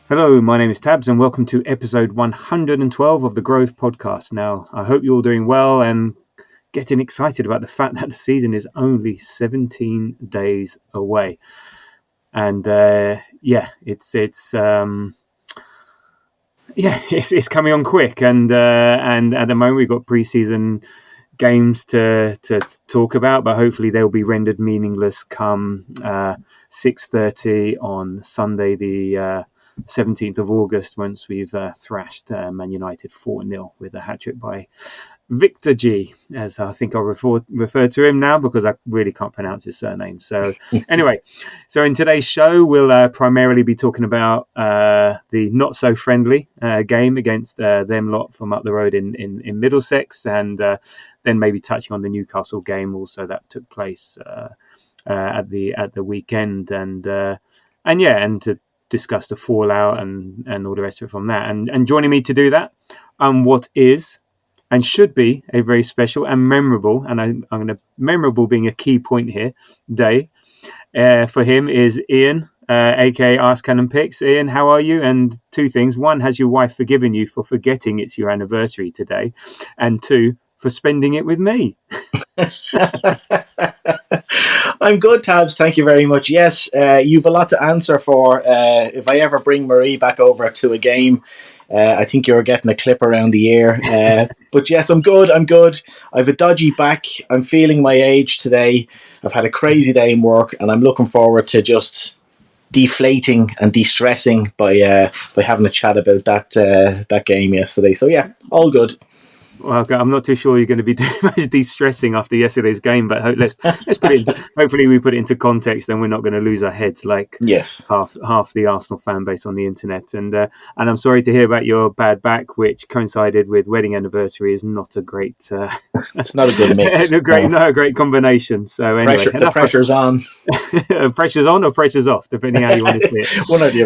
Hello, my name is Tabs and welcome to episode 112 of the Grove podcast. Now, I hope you're all doing well and getting excited about the fact that the season is only 17 days away. And it's coming on quick. And at the moment we've got preseason games to talk about, but hopefully they'll be rendered meaningless come 6:30 on Sunday, the 17th of August, once we've thrashed Man United 4-0 with a hat-trick by Victor G, as I think I'll refer to him now because I really can't pronounce his surname. So anyway, so in today's show, we'll primarily be talking about the not-so-friendly game against them lot from up the road in Middlesex, and then maybe touching on the Newcastle game also that took place at the weekend, and to discuss the fallout and all the rest of it from that. And joining me to do that, what is and should be a very special and memorable, and I'm going to memorable being a key point here, day for him is Ian, aka Ask Cannon Picks. Ian, how are you? And two things: one, has your wife forgiven you for forgetting it's your anniversary today? And two, for spending it with me. I'm good, Tabs. Thank you very much. Yes, you've a lot to answer for. If I ever bring Marie back over to a game, I think you're getting a clip around the ear. But yes, I'm good. I've a dodgy back. I'm feeling my age today. I've had a crazy day in work, and I'm looking forward to just deflating and de-stressing by having a chat about that game yesterday. So yeah, all good. Well, I'm not too sure you're going to be doing much de-stressing after yesterday's game, but let's put it into, hopefully we put it into context, then we're not going to lose our heads like half the Arsenal fan base on the internet. And I'm sorry to hear about your bad back, which coincided with wedding anniversary. Is not a great. It's not a good mix. Not a great combination. So anyway, the pressure's on. Pressure's on or pressure's off, depending how you want to see it. One or the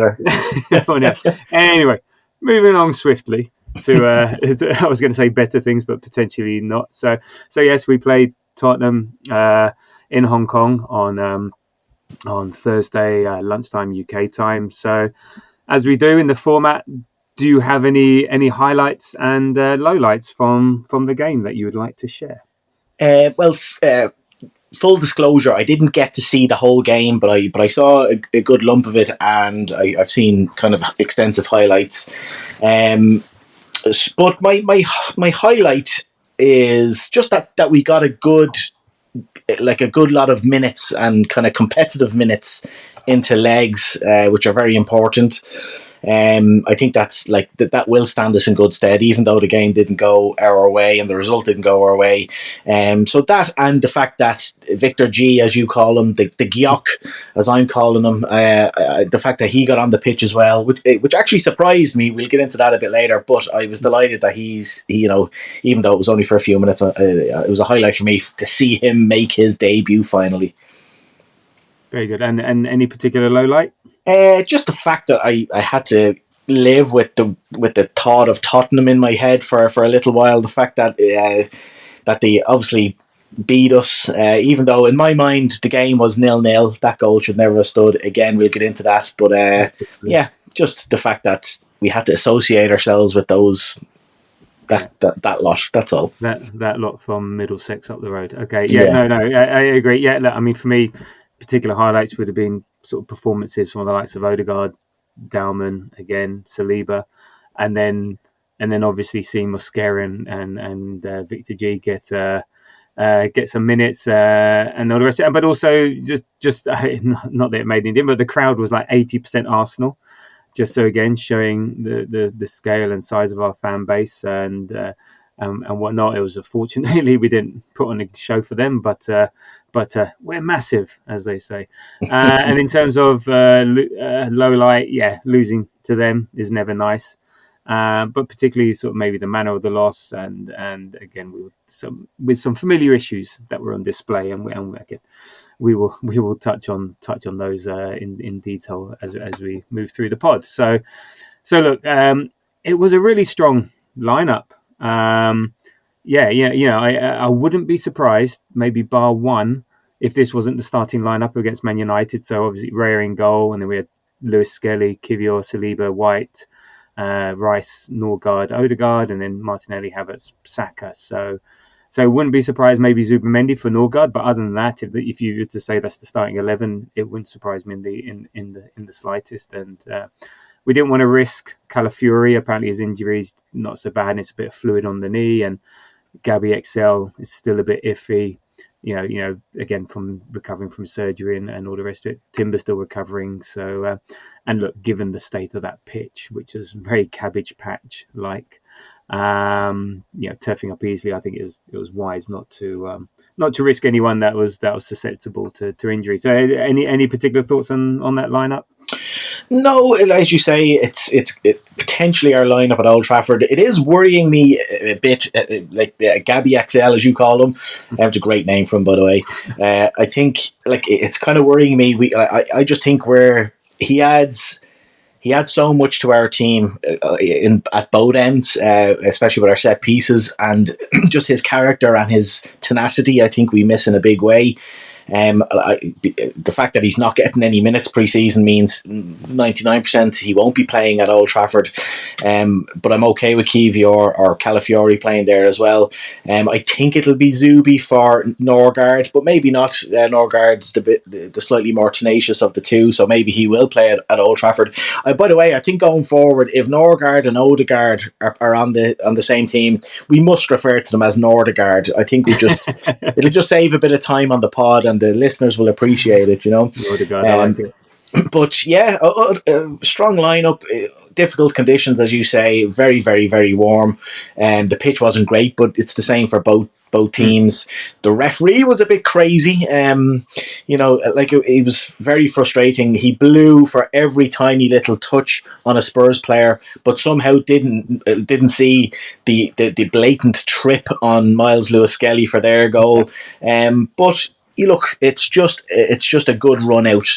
other. Anyway, moving along swiftly. I was going to say better things, but potentially not. So yes, we played Tottenham in Hong Kong on Thursday lunchtime UK time. So as we do in the format, do you have any highlights and lowlights from the game that you would like to share? Full disclosure, I didn't get to see the whole game, but I saw a good lump of it, and I've seen kind of extensive highlights. But my highlight is just that we got a good lot of minutes and kind of competitive minutes into legs, which are very important. I think that's that will stand us in good stead, even though the game didn't go our way and the result didn't go our way. So that, and the fact that Victor G, as you call him, the Gyok, as I'm calling him, the fact that he got on the pitch as well, which actually surprised me. We'll get into that a bit later, but I was delighted that he's, even though it was only for a few minutes, it was a highlight for me to see him make his debut finally. Very good. And any particular low light? Just the fact that I had to live with the thought of Tottenham in my head for a little while. The fact that they obviously beat us, even though in my mind the game was 0-0. That goal should never have stood. Again, we'll get into that. But just the fact that we had to associate ourselves with those. That lot. That's all. That lot from Middlesex up the road. Okay. Yeah. No. I agree. Yeah. Look, I mean, for me, particular highlights would have been sort of performances from the likes of Odegaard, Dowman, again, Saliba, and then obviously seeing Mosquera and Victor G get some minutes and all the rest of it. But also just not that it made anything, but the crowd was like 80% Arsenal. Just so again showing the scale and size of our fan base and whatnot. It was fortunately we didn't put on a show for them, but we're massive, as they say. And in terms of low light, losing to them is never nice. But particularly sort of maybe the manner of the loss and again with some familiar issues that were on display, and we will touch on those in detail as we move through the pod. So look, it was a really strong lineup. I wouldn't be surprised, maybe bar one, if this wasn't the starting lineup against Man United. So obviously Raya in goal, and then we had Lewis Skelly, Kivior, Saliba, White, Rice, Norgard, Odegaard, and then Martinelli, Havertz, Saka. So wouldn't be surprised maybe Zubimendi for Norgard, but other than that, if you were to say that's the starting 11, it wouldn't surprise me in the slightest. And we didn't want to risk Calafiori. Apparently his injury is not so bad, and it's a bit of fluid on the knee, and Gabby XL is still a bit iffy. Again, from recovering from surgery and all the rest of it. Timber's still recovering. So, and look, given the state of that pitch, which is very Cabbage Patch like, turfing up easily, I think it was wise not to risk anyone that was susceptible to injury. So, any particular thoughts on that lineup? No, as you say, it's potentially our lineup at Old Trafford. It is worrying me a bit, like Gabby XL, as you call him. That's a great name for him, by the way. I think it's kind of worrying me. I just think he adds so much to our team at both ends, especially with our set pieces, and just his character and his tenacity. I think we miss in a big way. The fact that he's not getting any minutes pre-season means 99% he won't be playing at Old Trafford. But I'm okay with Kivior or Calafiori playing there as well. I think it'll be Zubi for Norgard, but maybe not. Norgard's the slightly more tenacious of the two, so maybe he will play at Old Trafford. By the way, I think going forward, if Norgard and Odegaard are on the same team, we must refer to them as Nordegaard. I think it'll just save a bit of time on the pod, and the listeners will appreciate it, Odegaard, I like it. But yeah, strong lineup, difficult conditions, as you say, very, very, very warm. The pitch wasn't great, but it's the same for both teams. The referee was a bit crazy. It was very frustrating. He blew for every tiny little touch on a Spurs player, but somehow didn't see the blatant trip on Miles Lewis Skelly for their goal. But look, it's just a good run out.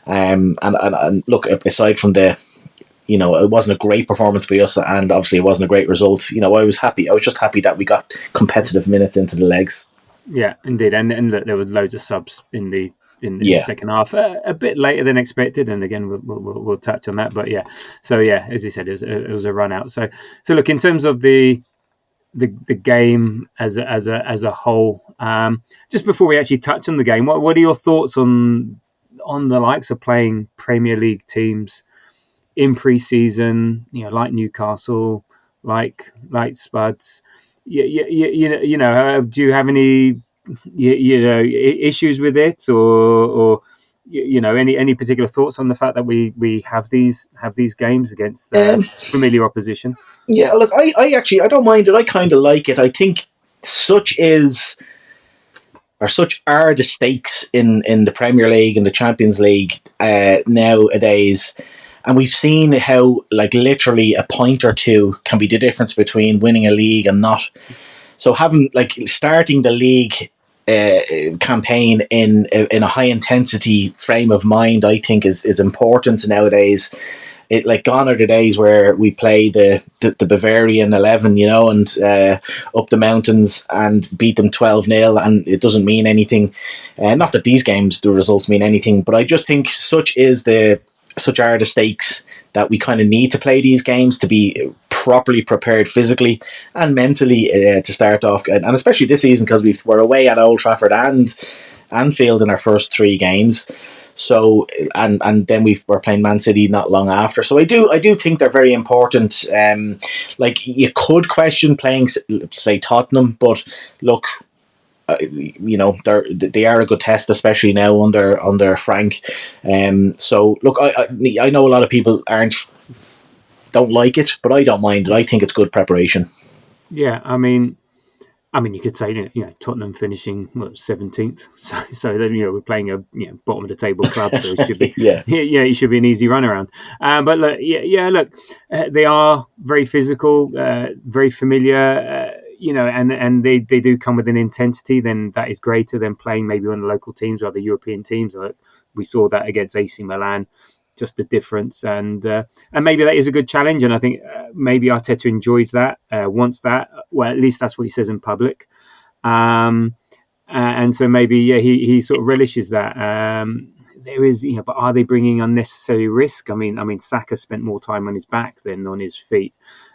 And look, aside from it wasn't a great performance by us, and obviously it wasn't a great result. I was happy. I was just happy that we got competitive minutes into the legs. Yeah, indeed, and there was loads of subs in the second half, a bit later than expected, and again we'll touch on that. But yeah, so yeah, as you said, it was a run out. So look, in terms of the game as a whole, just before we actually touch on the game, what are your thoughts on the likes of playing Premier League teams in pre-season, like Newcastle, like Spuds? Do you have any issues with it, or any particular thoughts on the fact that we have these games against familiar opposition? Yeah, look, I don't mind it. I kind of like it. I think such are the stakes in the Premier League and the Champions League nowadays. And we've seen how, literally a point or two can be the difference between winning a league and not. So starting the league campaign in a high intensity frame of mind, I think is important nowadays. Gone are the days where we play the Bavarian 11, and up the mountains and beat them 12-0, and it doesn't mean anything. Not that these games, the results mean anything, but I just think such are the stakes that we kind of need to play these games to be properly prepared physically and mentally to start off, and especially this season because we're away at Old Trafford and Anfield in our first three games. So and then we're playing Man City not long after. So I do think they're very important. You could question playing, say, Tottenham, but look, they are a good test, especially now under Frank. So look, I know a lot of people don't like it, but I don't mind it. I think it's good preparation. Yeah, I mean, you could say Tottenham finishing 17th, so then we're playing a bottom of the table club, so it should be it should be an easy run around. But look, look, they are very physical, very familiar, and they do come with an intensity then that is greater than playing maybe on the local teams or the European teams. We saw that against AC Milan. Just the difference, and maybe that is a good challenge, and I think maybe Arteta enjoys that, wants that. Well, at least that's what he says in public, and so maybe he sort of relishes that. there is, but are they bringing unnecessary risk? I mean, Saka spent more time on his back than on his feet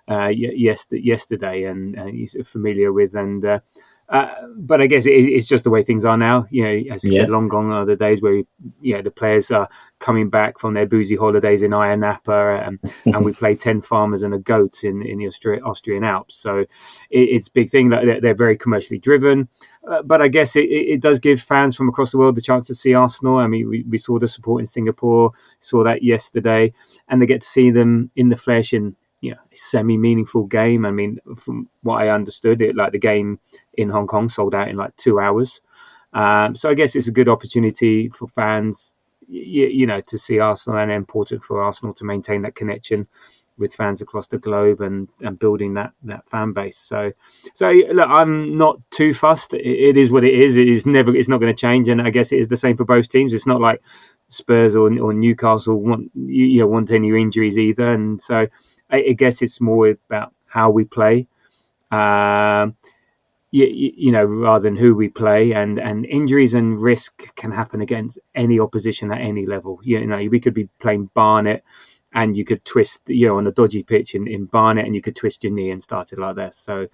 yesterday, and he's familiar with. But I guess it's just the way things are now. As you said, long gone are the days where the players are coming back from their boozy holidays in Ayia Napa, and we play 10 farmers and a goat in the Austrian Alps. So it's a big thing that they're very commercially driven. But I guess it does give fans from across the world the chance to see Arsenal. I mean, we saw the support in Singapore, saw that yesterday, and they get to see them in the flesh in a semi-meaningful game. I mean, from what I understood, the game in Hong Kong sold out in 2 hours. So I guess it's a good opportunity for fans, to see Arsenal, and important for Arsenal to maintain that connection with fans across the globe and building that fan base. So look, I'm not too fussed. It is what it is. It's not going to change, and I guess it is the same for both teams. It's not like Spurs or Newcastle want any injuries either, and so I guess it's more about how we play, rather than who we play, and injuries and risk can happen against any opposition at any level. We could be playing Barnet, and you could twist, on a dodgy pitch in Barnet, and you could twist your knee and start it like this. So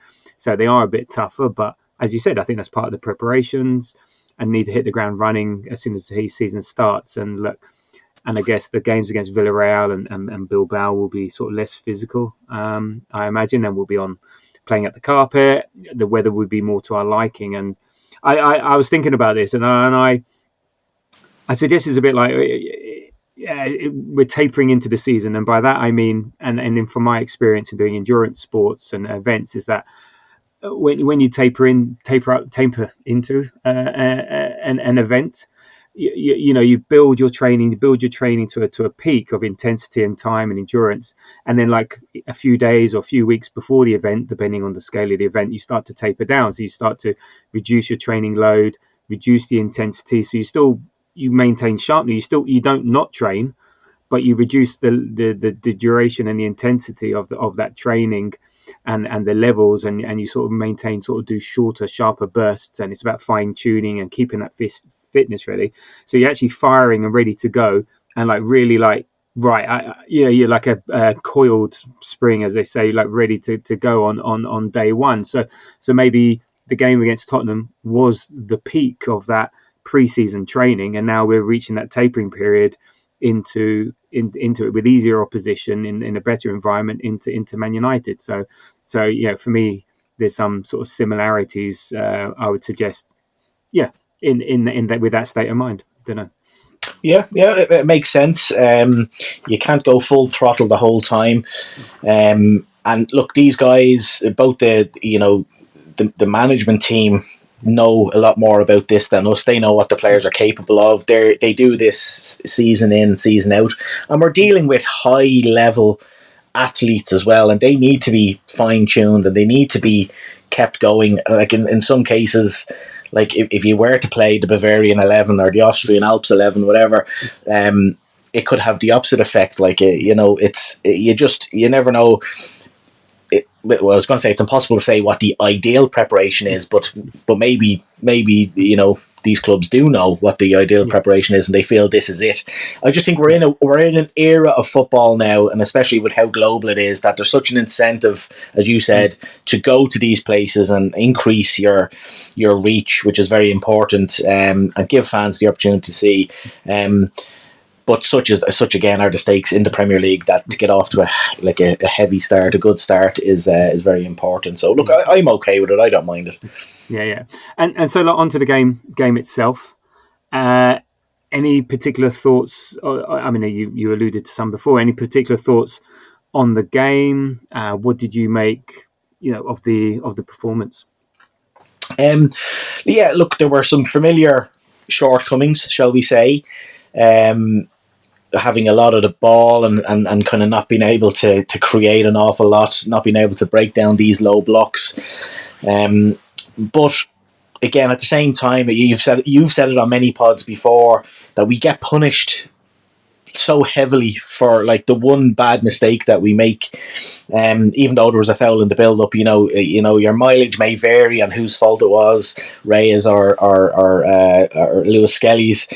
they are a bit tougher, but as you said, I think that's part of the preparations, and need to hit the ground running as soon as the season starts. And look, and I guess the games against Villarreal and Bilbao will be sort of less physical, I imagine, and we'll be playing at the carpet. The weather would be more to our liking. And I was thinking about this, and I suggest it's a bit like, we're tapering into the season, and by that I mean, and from my experience in doing endurance sports and events, is that when you taper into an event, you build your training to a peak of intensity and time and endurance, and then a few days or a few weeks before the event, depending on the scale of the event, you start to taper down. So you start to reduce your training load, reduce the intensity, so you maintain sharpness. You don't not train, but you reduce the duration and the intensity of that training and the levels, and you sort of maintain, do shorter, sharper bursts. And it's about fine tuning and keeping that fitness ready. So you're actually firing and ready to go, and really you're like a coiled spring, as they say, ready to go on day one. So maybe the game against Tottenham was the peak of that pre-season training, and now we're reaching that tapering period into it with easier opposition in a better environment into Man United. So for me, there's some sort of similarities, I would suggest, in that, with that state of mind. Don't know. Yeah, it makes sense. You can't go full throttle the whole time. And look, these guys, both the management team, know a lot more about this than us. They know what the players are capable of. They do this season in, season out, and we're dealing with high level athletes as well, and they need to be fine tuned, and they need to be kept going. Like in some cases, like if you were to play the Bavarian 11 or the Austrian Alps 11, whatever, it could have the opposite effect. You never know. I was going to say it's impossible to say what the ideal preparation is, but maybe these clubs do know what the ideal preparation is, and they feel this is it. I just think we're in an era of football now, and especially with how global it is, that there's such an incentive, as you said, to go to these places and increase your reach, which is very important, and give fans the opportunity to see. But such again are the stakes in the Premier League, that to get off to a heavy start, a good start, is very important. So look, I'm okay with it. I don't mind it. Yeah. And so on to the game itself. Any particular thoughts? I mean, you alluded to some before. Any particular thoughts on the game? What did you make, of the performance? Yeah, look, there were some familiar shortcomings, shall we say. Having a lot of the ball and kind of not being able to create an awful lot, not being able to break down these low blocks. But again, at the same time, you've said it on many pods before, that we get punished so heavily for the one bad mistake that we make. Even though there was a foul in the build up, your mileage may vary on whose fault it was, Raya's or Lewis Skelly's.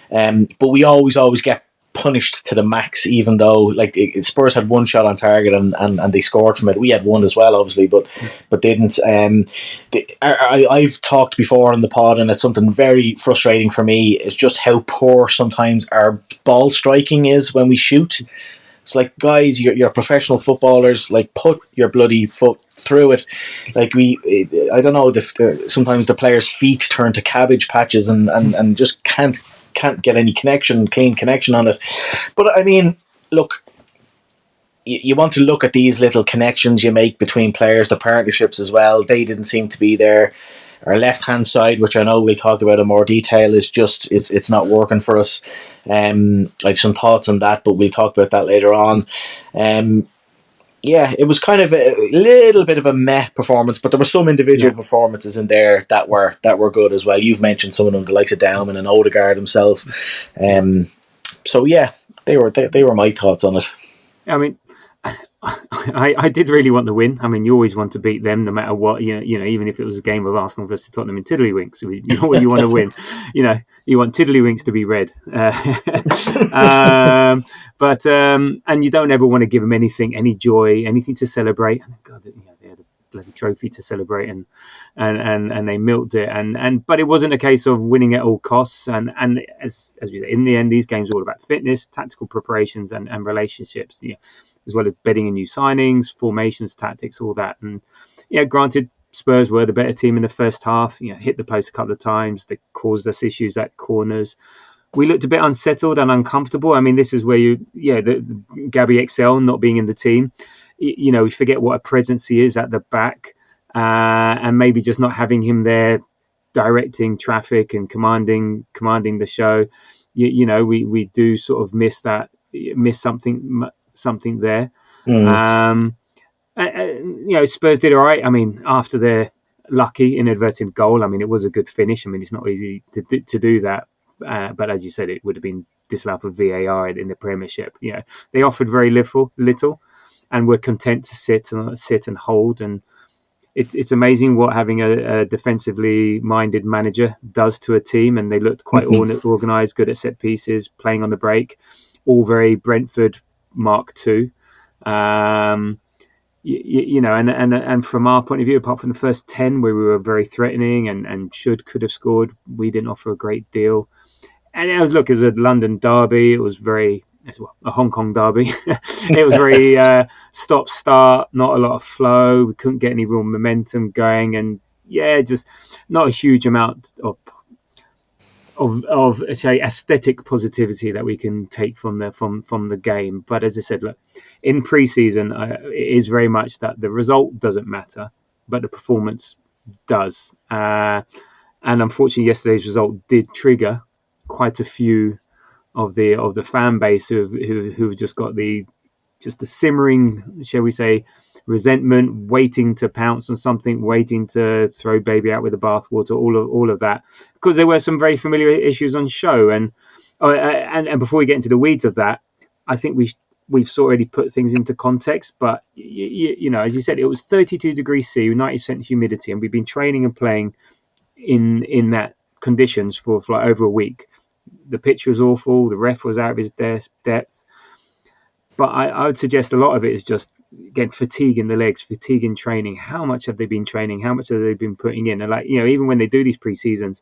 But we always get punished to the max, even though like Spurs had one shot on target and they scored from it. We had one as well, obviously, but didn't. I've talked before on the pod, and it's something very frustrating for me. Is just how poor sometimes our ball striking is when we shoot. It's like, guys, you're professional footballers. Like, put your bloody foot through it. Like I don't know. Sometimes the players' feet turn to cabbage patches and just can't get any clean connection on it. But I mean, look, you want to look at these little connections you make between players, the partnerships as well. They didn't seem to be there. Our left hand side, which I know we'll talk about in more detail, is just it's not working for us. I have some thoughts on that, but we'll talk about that later on. Yeah, it was kind of a little bit of a meh performance, but there were some individual performances in there that were good as well. You've mentioned some of them, the likes of Dowman and Odegaard himself. So yeah, they were my thoughts on it. I mean, I did really want the win. I mean, you always want to beat them, no matter what. You know, even if it was a game of Arsenal versus Tottenham in Tiddlywinks, you want to win. You know, you want Tiddlywinks to be red. And you don't ever want to give them anything, any joy, anything to celebrate. And God, they had a bloody trophy to celebrate, and they milked it. But it wasn't a case of winning at all costs. And as we say, in the end, these games are all about fitness, tactical preparations, and relationships. You know, as well as betting in new signings, formations, tactics, all that. And granted, Spurs were the better team in the first half. Hit the post a couple of times. They caused us issues at corners. We looked a bit unsettled and uncomfortable. I mean, this is where the Gabby XL not being in the team. We forget what a presence he is at the back, and maybe just not having him there, directing traffic and commanding the show. We do sort of miss something there. Spurs did all right. I mean, after their lucky inadvertent goal, I mean, it was a good finish. I mean, it's not easy to do that. But as you said, it would have been disallowed for VAR in the Premiership. They offered very little, and were content to sit and hold. And it's amazing what having a defensively minded manager does to a team. And they looked quite organised, good at set pieces, playing on the break, all very Brentford Mark II. And from our point of view, apart from the first 10 where we were very threatening and could have scored, we didn't offer a great deal. And it was a London derby. It was a Hong Kong derby. It was very stop-start, not a lot of flow. We couldn't get any real momentum going, and just not a huge amount of say aesthetic positivity that we can take from the game. But as I said, look, in pre-season, it is very much that the result doesn't matter, but the performance does. And unfortunately, yesterday's result did trigger quite a few of the fan base who've just got the simmering, shall we say, resentment, waiting to pounce on something, waiting to throw baby out with the bathwater, all of that, because there were some very familiar issues on show. And before we get into the weeds of that, I think we've already put things into context. But as you said, it was 32 degrees C, 90% humidity, and we've been training and playing in that conditions for like over a week. The pitch was awful. The ref was out of his depth. But I would suggest a lot of it is just, again, fatigue in the legs, fatigue in training. How much have they been training? How much have they been putting in? And even when they do these pre-seasons,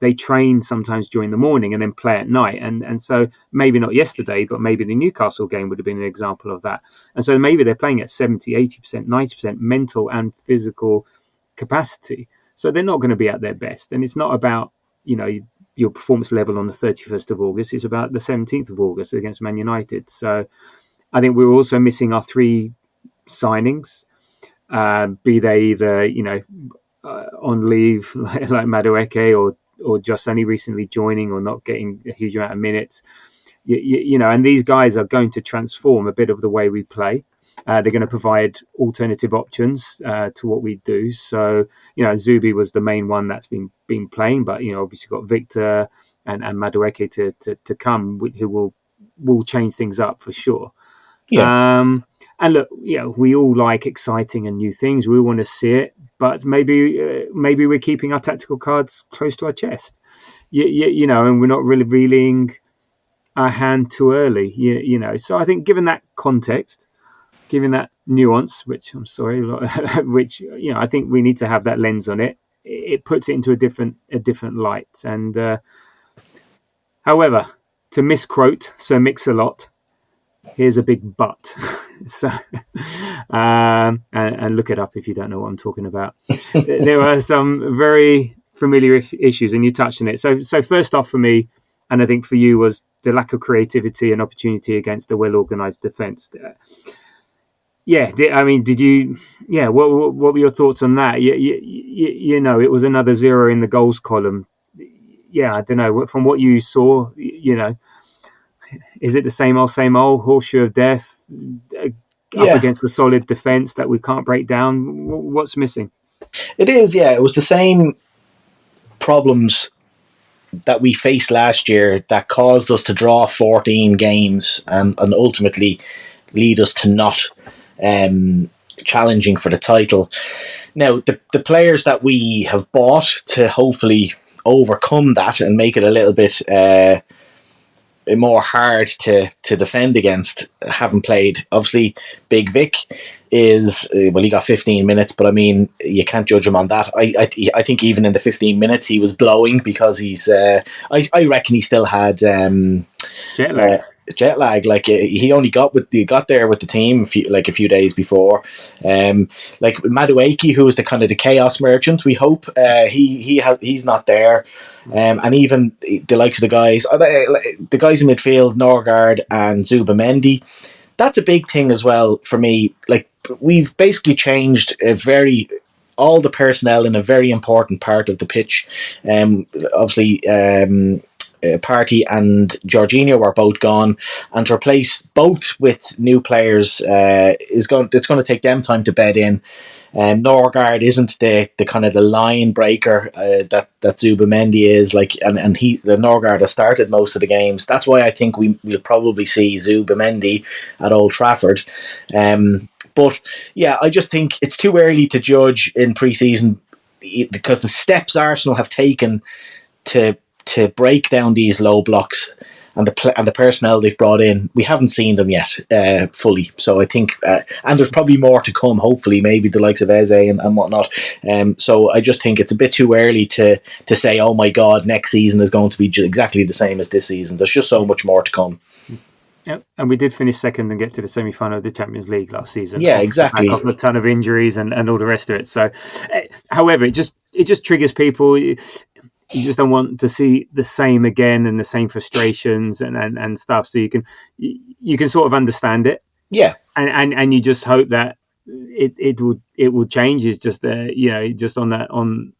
they train sometimes during the morning and then play at night. And so maybe not yesterday, but maybe the Newcastle game would have been an example of that. And so maybe they're playing at 70, 80%, 90% mental and physical capacity. So they're not going to be at their best. And it's not about, your performance level on the 31st of August. It's about the 17th of August against Man United. So I think we're also missing our three signings, be they either, on leave like Madueke or just only recently joining or not getting a huge amount of minutes. And these guys are going to transform a bit of the way we play. They're going to provide alternative options to what we do. So, Zubi was the main one that's been playing, but obviously got Victor and Madueke to come, who will change things up for sure. Yeah. And look, we all like exciting and new things. We all want to see it, but maybe we're keeping our tactical cards close to our chest, and we're not really revealing our hand too early, So I think, given that context, given that nuance, which I'm sorry, which I think we need to have that lens on it. It puts it into a different light. And however, to misquote Sir Mix-a-Lot, here's a big but. So, and look it up if you don't know what I'm talking about. There are some very familiar issues, and you touched on it. So first off, for me, and I think for you, was the lack of creativity and opportunity against a well-organised defence. Yeah, did you? Yeah, what were your thoughts on that? It was another zero in the goals column. Yeah, I don't know. From what you saw, is it the same old horseshoe of death up Yeah, against a solid defence that we can't break down? What's missing? it is. Yeah, it was the same problems that we faced last year that caused us to draw 14 games and ultimately lead us to not challenging for the title. Now, the players that we have bought to hopefully overcome that and make it a little bit more hard to defend against haven't played. Obviously, Big Vic is well, he got 15 minutes, but I mean, you can't judge him on that. I think even in the 15 minutes he was blowing because he's I reckon he still had Jet lag. Jet lag. Like he only got there with the team a few days before. Like Madueke, who is the kind of the chaos merchant. We hope he's not there. And even the likes of the guys in midfield, Norgard and Zubamendi, that's a big thing as well for me. Like, we've basically changed all the personnel in a very important part of the pitch. Obviously, Partey and Jorginho are both gone, and to replace both with new players it's going to take them time to bed in. Norgard isn't the kind of the line breaker that Zubamendi is, like, and the Norgard has started most of the games. That's why I think we'll probably see Zubamendi at Old Trafford. But yeah, I just think it's too early to judge in pre-season because the steps Arsenal have taken to break down these low blocks and the personnel they've brought in, we haven't seen them yet fully. So I think, and there's probably more to come. Hopefully, maybe the likes of Eze and whatnot. So I just think it's a bit too early to say, oh my God, next season is going to be exactly the same as this season. There's just so much more to come. Yep. And we did finish second and get to the semi-final of the Champions League last season. Yeah, exactly. Off a ton of injuries and all the rest of it. So, however, it just triggers people. You just don't want to see the same again and the same frustrations and stuff. So you can sort of understand it. Yeah. And you just hope that it will change. It's just just on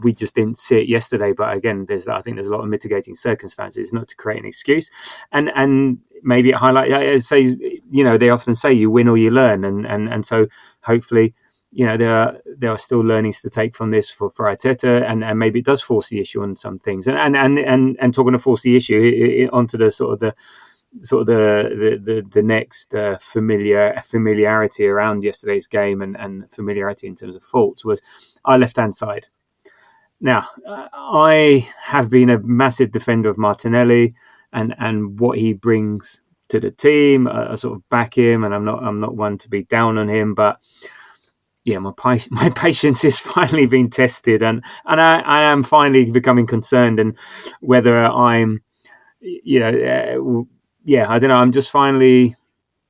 we just didn't see it yesterday. But again, I think there's a lot of mitigating circumstances, not to create an excuse. And maybe it highlights, they often say you win or you learn, and so hopefully, there are still learnings to take from this for Arteta, and maybe it does force the issue on some things. And talking to force the issue onto the the next familiarity around yesterday's game and familiarity in terms of faults was our left-hand side. Now, I have been a massive defender of Martinelli and what he brings to the team. I sort of back him, and I'm not one to be down on him, but yeah, my patience is finally being tested, and I am finally becoming concerned, and whether I'm, I don't know. I'm just finally,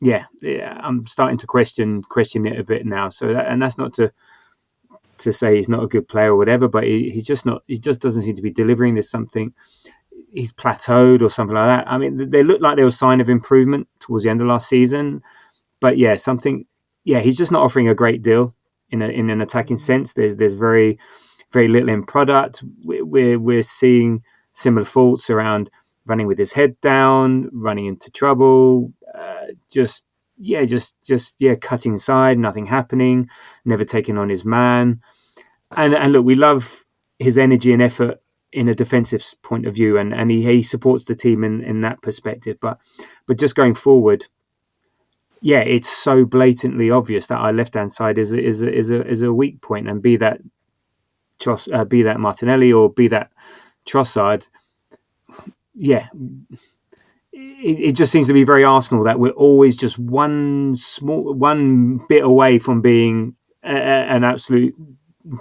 I'm starting to question it a bit now. So and that's not to say he's not a good player or whatever, but he's just not. He just doesn't seem to be delivering. There's something. He's plateaued or something like that. I mean, they looked like there was a sign of improvement towards the end of last season, but something. Yeah, he's just not offering a great deal in an attacking sense. There's very, very little in product. We're seeing similar faults around running with his head down, running into trouble, cutting inside, nothing happening, never taking on his man. And look, we love his energy and effort in a defensive point of view, and he supports the team in that perspective. But just going forward, yeah, it's so blatantly obvious that our left hand side is a weak point, and be that be that Martinelli or be that Trossard, yeah, it just seems to be very Arsenal that we're always just one bit away from being an absolute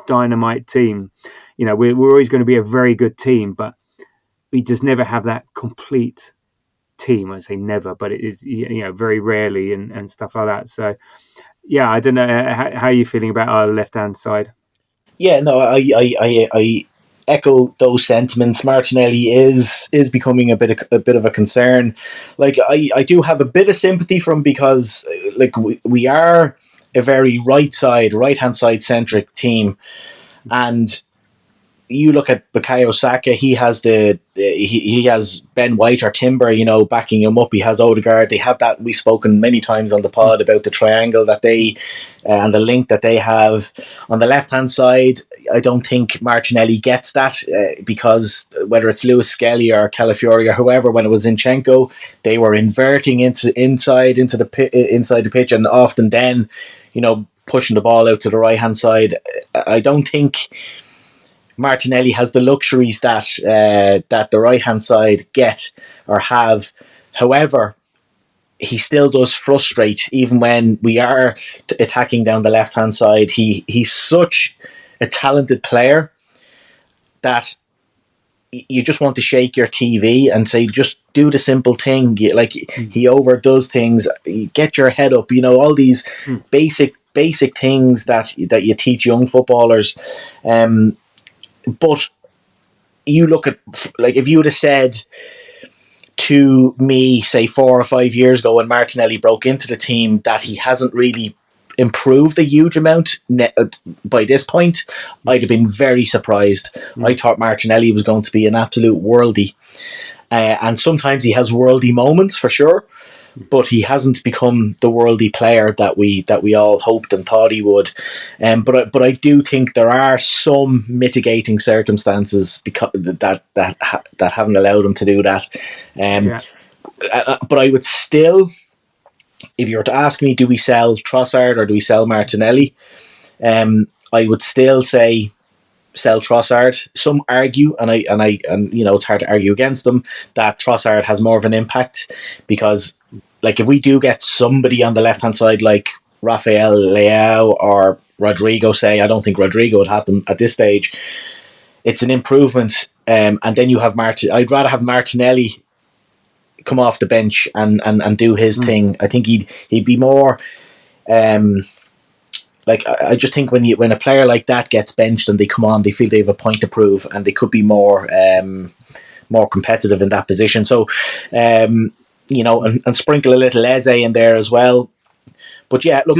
dynamite team. You know, we're always going to be a very good team, but we just never have that complete team. I say never, but it is, you know, very rarely and stuff like that. So yeah, I don't know how are you feeling about our left hand side. Yeah, no, I echo those sentiments. Martinelli is becoming a bit of a concern. Like I do have a bit of sympathy from, because like we are a very right hand side centric team, and you look at Bukayo Saka, he has he has Ben White or Timber, you know, backing him up. He has Odegaard. They have that. We've spoken many times on the pod about the triangle that they and the link that they have on the left hand side. I don't think Martinelli gets that because whether it's Lewis Skelly or Calafiori or whoever, when it was Zinchenko, they were inverting inside the pitch, and often then, you know, pushing the ball out to the right hand side. I don't think Martinelli has the luxuries that the right hand side get or have. However, he still does frustrate, even when we are attacking down the left hand side. He's such a talented player that you just want to shake your TV and say, just do the simple thing. Like, he overdoes things. Get your head up. You know, all these basic things that you teach young footballers. But you look at, like, if you would have said to me, say 4 or 5 years ago when Martinelli broke into the team, that he hasn't really improved a huge amount by this point, I'd have been very surprised. I thought Martinelli was going to be an absolute worldie. And sometimes he has worldie moments for sure, but he hasn't become the worldly player that we all hoped and thought he would. But I do think there are some mitigating circumstances because that haven't allowed him to do that. But I would still, if you were to ask me, do we sell Trossard or do we sell Martinelli? I would still say sell Trossard. Some argue, and you know, it's hard to argue against them, that Trossard has more of an impact, because, like, if we do get somebody on the left hand side like Rafael Leao or Rodrigo, say, I don't think Rodrigo would happen at this stage. It's an improvement, and then you have I'd rather have Martinelli come off the bench and do his thing. I think he'd be more. Like, I just think when a player like that gets benched and they come on, they feel they have a point to prove, and they could be more competitive in that position. So, you know, and sprinkle a little Eze in there as well. But yeah, look,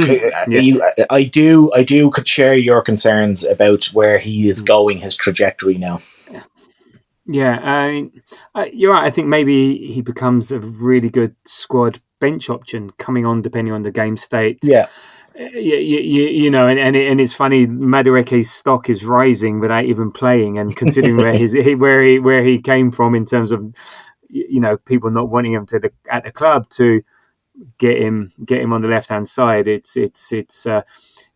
yes. I do could share your concerns about where he is going, his trajectory now. Yeah, I mean, you're right. I think maybe he becomes a really good squad bench option coming on, depending on the game state. Yeah. You know, and it's funny. Madueke's stock is rising without even playing, and considering where he came from in terms of, you know, people not wanting him at the club, to get him on the left hand side. It's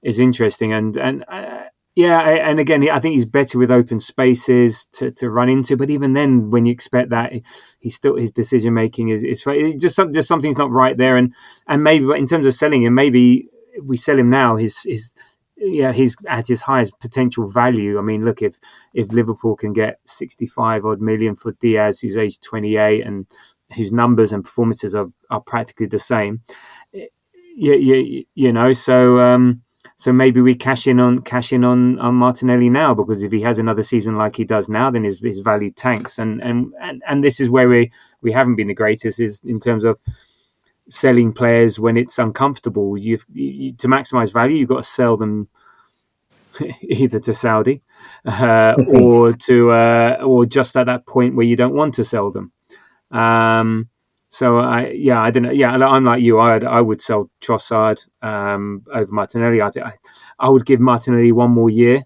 interesting, and yeah, and again, I think he's better with open spaces to run into. But even then, when you expect that, he's still, his decision making is just something's not right there. And maybe in terms of selling him, maybe if we sell him now, he's at his highest potential value. I mean, look, if Liverpool can get 65 odd million for Diaz, who's aged 28 and whose numbers and performances are practically the same, you know, so maybe we cash in on Martinelli now, because if he has another season like he does now, then his value tanks. And this is where we haven't been the greatest, is in terms of selling players when it's uncomfortable. You to maximize value, you've got to sell them either to Saudi or just at that point where you don't want to sell them. So I don't know. Yeah, I'm like you. I would sell Trossard over Martinelli. I would give Martinelli one more year,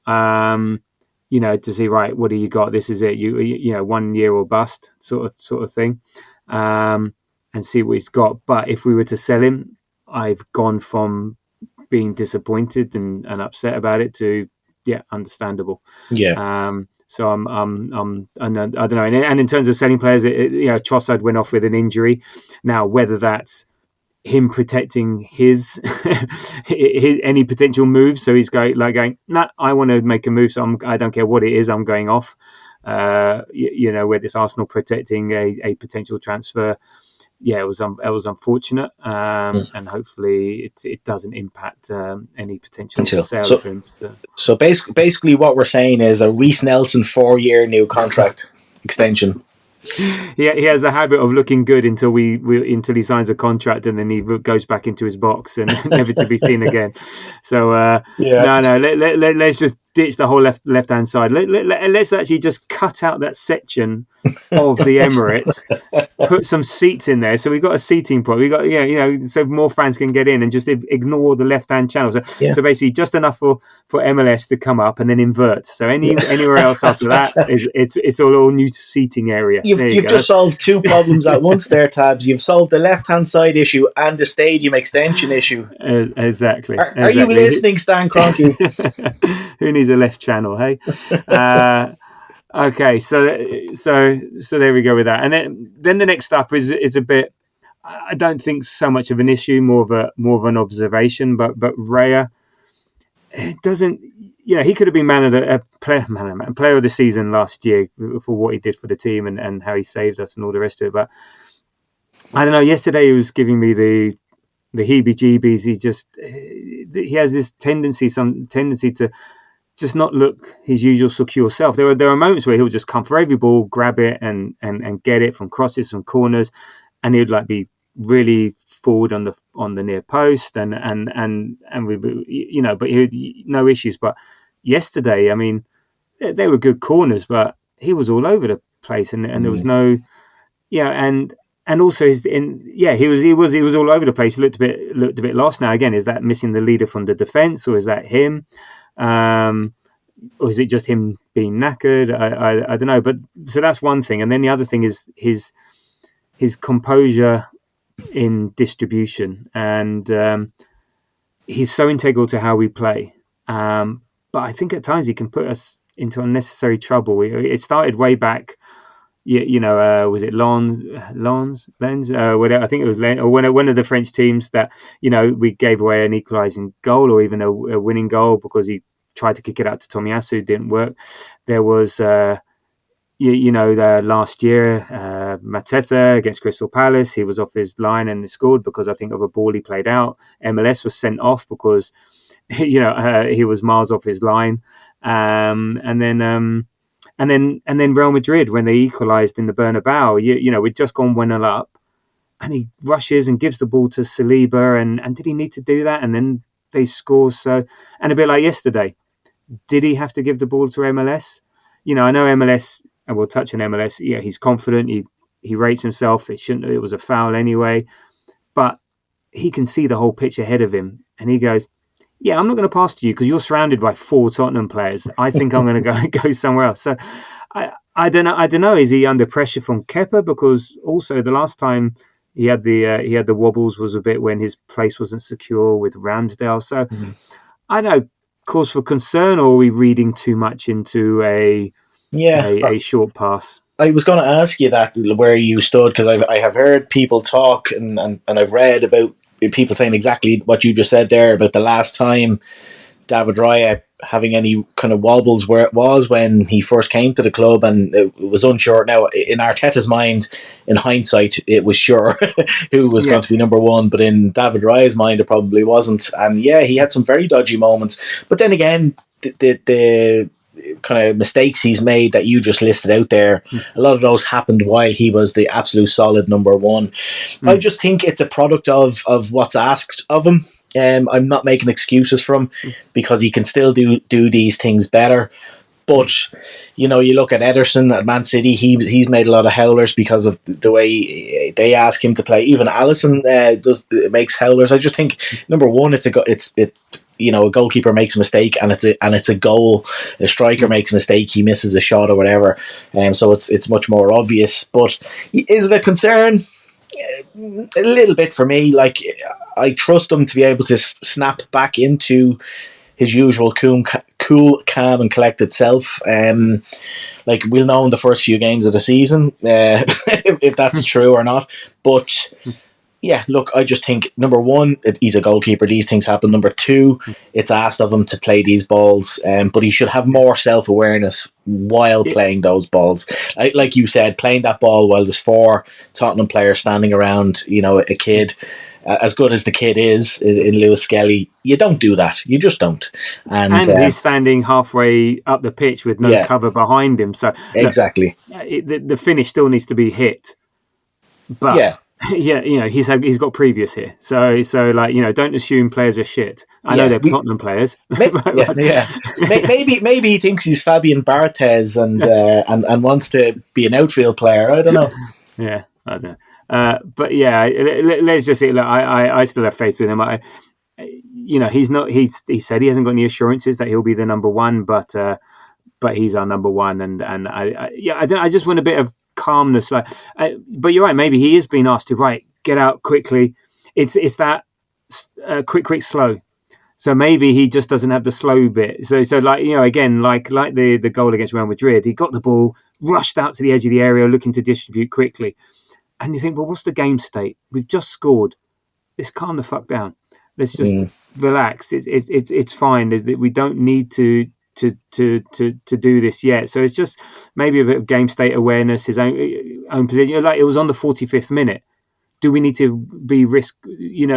you know, to see, right, what do you got? This is it. You know, 1 year or bust sort of thing, and see what he's got. But if we were to sell him, I've gone from being disappointed and upset about it to understandable. Yeah. So and I don't know. And in terms of selling players, Trossard went off with an injury. Now, whether that's him protecting his any potential moves, so he's going, nah, I want to make a move, so I don't care what it is, I'm going off. With this Arsenal protecting a potential transfer, it was unfortunate, and hopefully it doesn't impact any potential sale of him. So basically, what we're saying is a Reece Nelson 4-year new contract extension. He has the habit of looking good until until he signs a contract, and then he goes back into his box and never to be seen again. So let's just ditch the whole left hand side. Let's actually just cut out that section of the Emirates, put some seats in there. So we've got a seating point. We got so more fans can get in, and just ignore the left hand channel. So basically just enough for MLS to come up and then invert. So anywhere else after that it's all new seating area. You've just solved two problems at once there, Tabs. You've solved the left hand side issue and the stadium extension issue. Exactly. Are you listening, Stan Kroenke? Who needs a left channel, hey? Okay, so there we go with that, and then the next up is a bit. I don't think so much of an issue, more of an observation. But Raya, it doesn't. He could have been player of the season last year for what he did for the team and how he saved us and all the rest of it. But I don't know. Yesterday he was giving me the heebie-jeebies. He has this tendency to just not look his usual secure self. There are moments where he'll just come for every ball, grab it, and get it from crosses, from corners, and he'd be really forward on the near post, and we, but he no issues. But yesterday, I mean, they were good corners, but he was all over the place, and there was no, and also he was all over the place. He looked a bit lost. Now again, is that missing the leader from the defence, or is that him? Or is it just him being knackered? I don't know. But so that's one thing, and then the other thing is his composure in distribution, and he's so integral to how we play. But I think at times he can put us into unnecessary trouble. It started way back. Was it Lens? Whatever. I think it was Lens, or one of the French teams that we gave away an equalising goal or even a winning goal because he tried to kick it out to Tomiyasu, didn't work. There was, the last year, Mateta against Crystal Palace, he was off his line and he scored because I think of a ball he played out. MLS was sent off because, he was miles off his line. And then Real Madrid, when they equalised in the Bernabeu, we'd just gone 1-0 up, and he rushes and gives the ball to Saliba, and did he need to do that? And then they score. So, and a bit like yesterday, did he have to give the ball to MLS? I know MLS, and we'll touch on MLS. Yeah, he's confident. He rates himself. It was a foul anyway, but he can see the whole pitch ahead of him, and he goes, "Yeah, I'm not going to pass to you because you're surrounded by 4 Tottenham players. I think I'm going to go somewhere else." So I don't know. Is he under pressure from Kepa? Because also the last time he had the wobbles was a bit when his place wasn't secure with Ramsdale. So I don't know, cause for concern, or are we reading too much into a short pass? I was going to ask you that, where you stood, because I have heard people talk and I've read about people saying exactly what you just said there about the last time David Raya having any kind of wobbles, where it was when he first came to the club and it was unsure. Now, in Arteta's mind, in hindsight, it was sure who was going to be number one, but in David Raya's mind, it probably wasn't. And he had some very dodgy moments. But then again, the kind of mistakes he's made that you just listed out there, a lot of those happened while he was the absolute solid number one. I just think it's a product of what's asked of him. I'm not making excuses for him because he can still do these things better. But you look at Ederson at Man City. He's made a lot of howlers because of the way they ask him to play. Even Alisson makes howlers. I just think number one, a goalkeeper makes a mistake and it's a goal. A striker makes a mistake, he misses a shot or whatever. So it's much more obvious. But is it a concern? A little bit for me. Like, I trust him to be able to snap back into his usual cool, calm, and collected self. Like, we'll know in the first few games of the season if that's true or not. But yeah, look, I just think, number one, he's a goalkeeper. These things happen. Number two, it's asked of him to play these balls, but he should have more self-awareness while playing those balls. Like you said, playing that ball while there's 4 Tottenham players standing around, a kid, as good as the kid is in Lewis Skelly, you don't do that. You just don't. And he's standing halfway up the pitch with no cover behind him. So look, exactly, the finish still needs to be hit. But yeah. Yeah, he's got previous here, so like, don't assume players are shit. I know they're Tottenham players. Maybe he thinks he's Fabian Barthez and wants to be an outfield player. I don't know. Yeah, I don't know. But yeah, let's just say, look, I still have faith with him. He's not. He said he hasn't got any assurances that he'll be the number one, but he's our number one, and I just want a bit of calmness, but you're right, maybe he is being asked to get out quickly. It's that quick slow, so maybe he just doesn't have the slow bit. So like, again, like the goal against Real Madrid, he got the ball, rushed out to the edge of the area looking to distribute quickly, and you think, well, what's the game state? We've just scored. Let's calm the fuck down. Let's just relax. It's fine. We don't need to do this yet. So it's just maybe a bit of game state awareness, his own position. Like, it was on the 45th minute. Do we need to be risk? We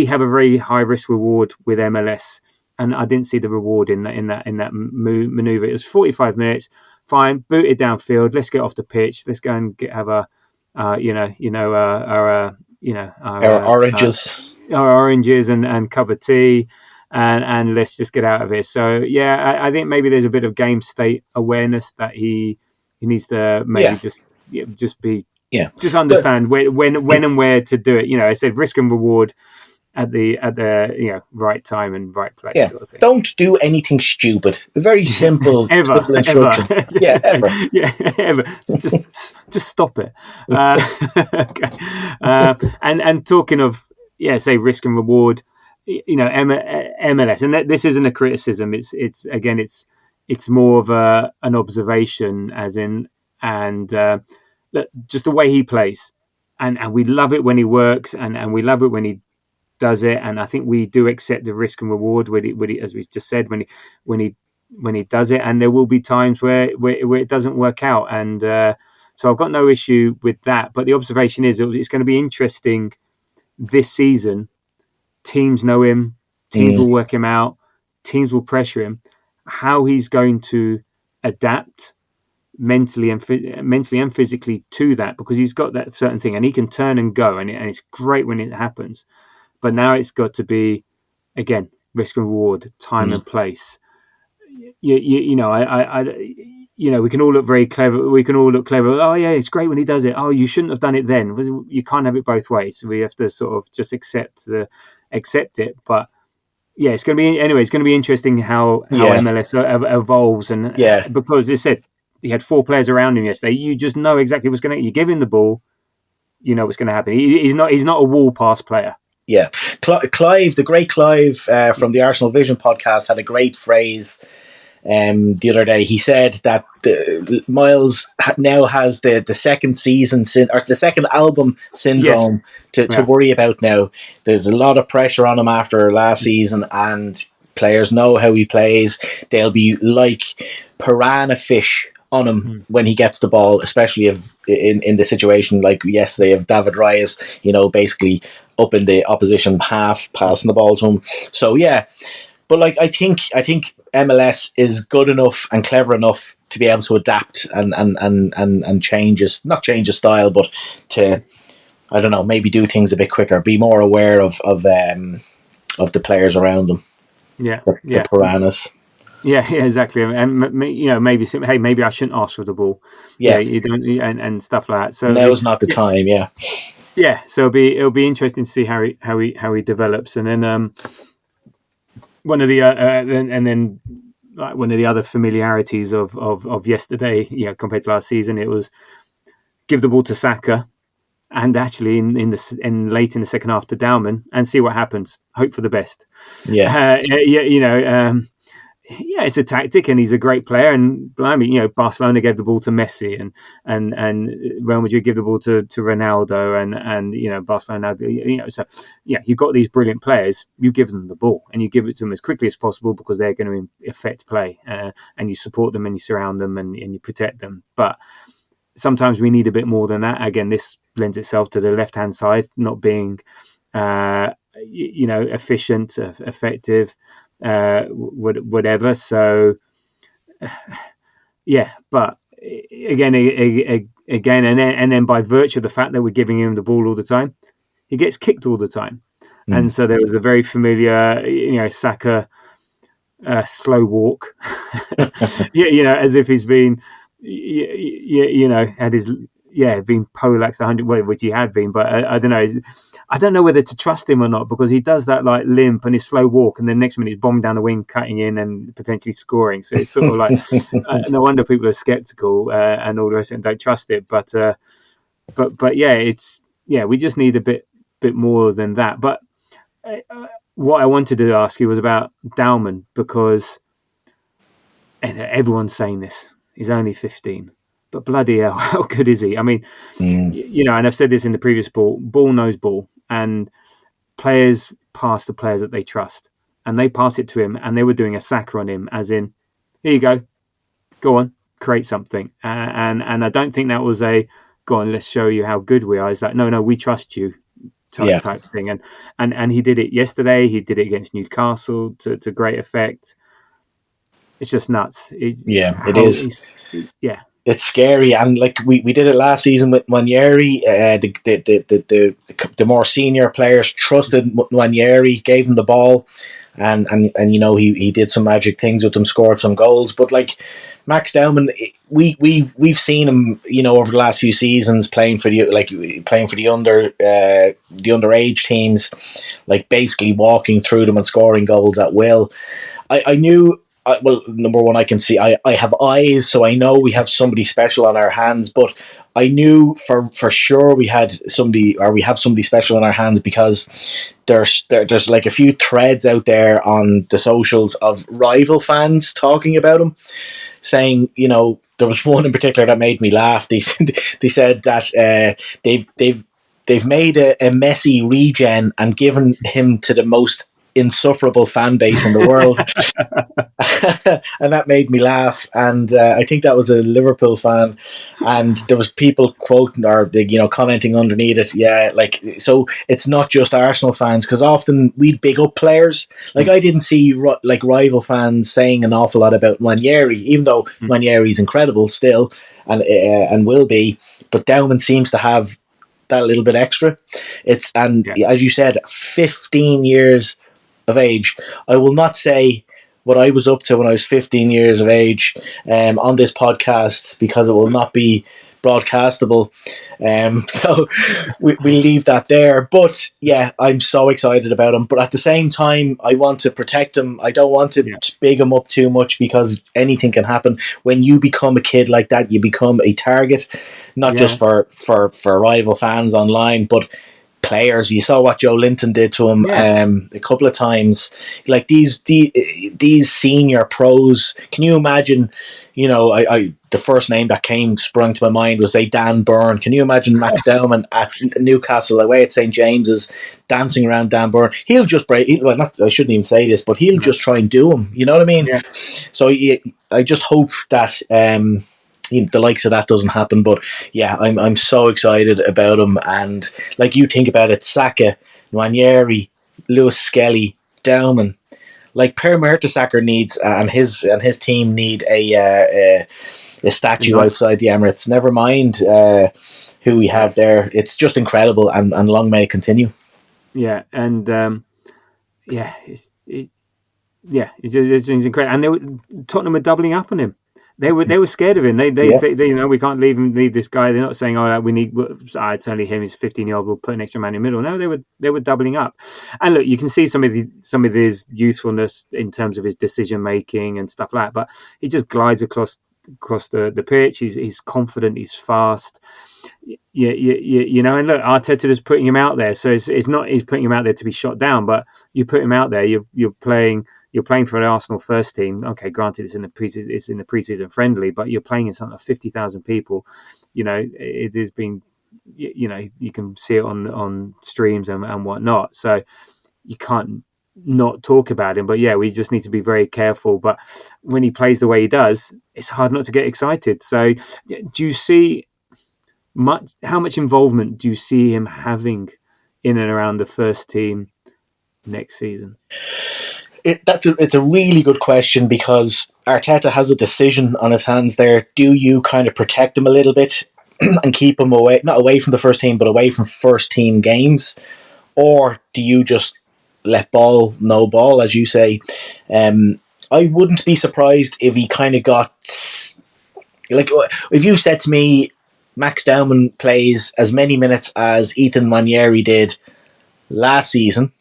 have a very high risk reward with MLS, and I didn't see the reward in that maneuver. It was 45 minutes. Fine, boot it downfield. Let's get off the pitch. Let's go and have our oranges. Our oranges and cup of tea, and let's just get out of here. So yeah, I think maybe there's a bit of game state awareness that he needs to maybe just understand when and where to do it. I said risk and reward at the right time and right place. Yeah. Sort of thing. Don't do anything stupid. A very simple, simple instruction. Ever. Ever. Just stop it. Okay. And talking of say risk and reward, MLS, and this isn't a criticism. It's more of an observation, as in, and just the way he plays, and we love it when he works, and we love it when he does it, and I think we do accept the risk and reward when he, as we just said, when he does it, and there will be times where it doesn't work out, and so I've got no issue with that. But the observation is it's going to be interesting this season. Teams know him, teams will work him out, teams will pressure him. How he's going to adapt mentally and physically to that, because he's got that certain thing, and he can turn and go, and it's great when it happens. But now it's got to be, again, risk and reward, time and place. We can all look very clever. We can all look clever. Oh yeah, it's great when he does it. Oh, you shouldn't have done it then. You can't have it both ways. We have to sort of just accept it. But yeah, it's going to be interesting how MLS evolves, and because they said he had 4 players around him yesterday. You just know exactly what's going to. You give him the ball, you know what's going to happen. He's not a wall pass player. Yeah, Clive, the great Clive from the Arsenal Vision podcast, had a great phrase the other day. He said that Miles now has the second season or the second album syndrome to worry about now. There's a lot of pressure on him after last season, and players know how he plays. They'll be like piranha fish on him when he gets the ball, especially if in the situation like yesterday of David Raya's, basically up in the opposition half, passing the ball to him. So yeah, but like I think MLS is good enough and clever enough to be able to adapt and change his style, but to, I don't know, maybe do things a bit quicker, be more aware of the players around them. The piranhas. Yeah, exactly, and maybe maybe I shouldn't ask for the ball. Yeah, you don't, and stuff like that. So now's not the time. Yeah. So it'll be interesting to see how he develops, and then one of the one of the other familiarities of yesterday, compared to last season, it was give the ball to Saka, and actually in late in the second half to Dowman, and see what happens. Hope for the best. Yeah. It's a tactic, and he's a great player. And blimey, Barcelona gave the ball to Messi, and Real Madrid give the ball to Ronaldo, and Barcelona. So you've got these brilliant players. You give them the ball, and you give it to them as quickly as possible because they're going to affect play, and you support them, and you surround them, and you protect them. But sometimes we need a bit more than that. Again, this lends itself to the left-hand side not being, efficient, effective, whatever. So, but again, and then by virtue of the fact that we're giving him the ball all the time, he gets kicked all the time. And so there was a very familiar, Saka slow walk, as if he's been, had his, been poleaxed 100, which he had been, but I don't know. I don't know whether to trust him or not, because he does that like limp and his slow walk, and then next minute he's bombing down the wing, cutting in and potentially scoring. So it's sort of like, no wonder people are skeptical and all the rest of it and don't trust it. But we just need a bit more than that. But what I wanted to ask you was about Dowman, because everyone's saying this. He's only 15. But bloody hell, how good is he? I mean, and I've said this in the previous ball knows ball, and players pass the players that they trust, and they pass it to him, and they were doing a Saka on him, as in, here you go on, create something. And I don't think that was a, go on, let's show you how good we are. It's like, no, we trust you type thing. And he did it yesterday. He did it against Newcastle to great effect. It's just nuts. It is. It's scary, and like we did it last season with Ranieri. The more senior players trusted Ranieri, gave him the ball, and he did some magic things with them, scored some goals. But like Max Dowman, we've seen him, over the last few seasons playing for the underage teams, like basically walking through them and scoring goals at will. I knew. Well, number one, I can see I have eyes, so I know we have somebody special on our hands. But I knew for sure we have somebody special on our hands, because there's like a few threads out there on the socials of rival fans talking about him, saying, there was one in particular that made me laugh. They said that they've made a Messi regen and given him to the most insufferable fan base in the world. And that made me laugh, and I think that was a Liverpool fan, and there was people quoting or commenting underneath it. So it's not just Arsenal fans, because often we'd big up players. Like I didn't see rival fans saying an awful lot about Ranieri, even though Ranieri's incredible still and will be, but Dowman seems to have that little bit extra. As you said, 15 years of age. I will not say what I was up to when I was 15 years of age on this podcast, because it will not be broadcastable. So we leave that there. But yeah, I'm so excited about him. But at the same time, I want to protect him. I don't want to big him up too much, because anything can happen. When you become a kid like that, you become a target, not just for rival fans online, but players. You saw what Joe Linton did to him a couple of times. Like these senior pros. Can you imagine? The first name that sprung to my mind was Dan Burn. Can you imagine Max Dowman at Newcastle away at St James's, dancing around Dan Burn? He'll just break. I shouldn't even say this, but he'll just try and do him. You know what I mean? Yeah. So I just hope that the likes of that doesn't happen. But yeah, I'm so excited about him. And like you think about it, Saka, Ranieri, Lewis Skelly, Dowman, like Per Mertesacker needs and his team need a statue outside the Emirates. Never mind who we have there. It's just incredible, and long may it continue. Yeah, and it's incredible. And Tottenham are doubling up on him. They were scared of him. They we can't leave this guy. They're not saying, we need. It's only him. He's 15-year-old. We'll put an extra man in the middle. No, they were doubling up. And look, you can see some of his youthfulness in terms of his decision making and stuff like that. But he just glides across the pitch. He's confident. He's fast. And look, Arteta is putting him out there, so it's not he's putting him out there to be shot down, but you put him out there. You're playing for an Arsenal first team. Okay, granted, it's in the preseason friendly, but you're playing in front of 50,000 people. It is being, you can see it on streams and whatnot. So you can't not talk about him. But yeah, we just need to be very careful. But when he plays the way he does, it's hard not to get excited. So do you see how much involvement do you see him having in and around the first team next season? It's a really good question, because Arteta has a decision on his hands there. Do you kind of protect him a little bit and keep him away, not away from the first team, but away from first team games? Or do you just let ball, no ball, as you say? I wouldn't be surprised if he kind of got... Like, if you said to me, Max Dowman plays as many minutes as Ethan Nwaneri did last season,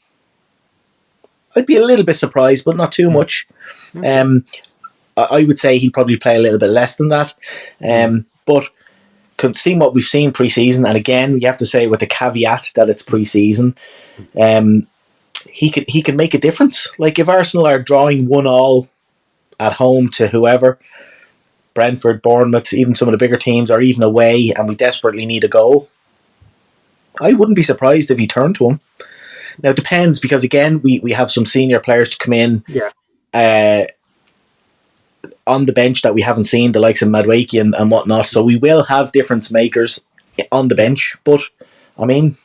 I'd be a little bit surprised, but not too much. I would say he'd probably play a little bit less than that. But seeing what we've seen pre-season, and again, you have to say with the caveat that it's pre-season, he can make a difference. Like, if Arsenal are drawing 1-1 at home to whoever, Brentford, Bournemouth, even some of the bigger teams, or even away, and we desperately need a goal, I wouldn't be surprised if he turned to him. Now, it depends, because again, we have some senior players to come in on the bench that we haven't seen, the likes of Madueke and whatnot, so we will have difference makers on the bench. But, I mean,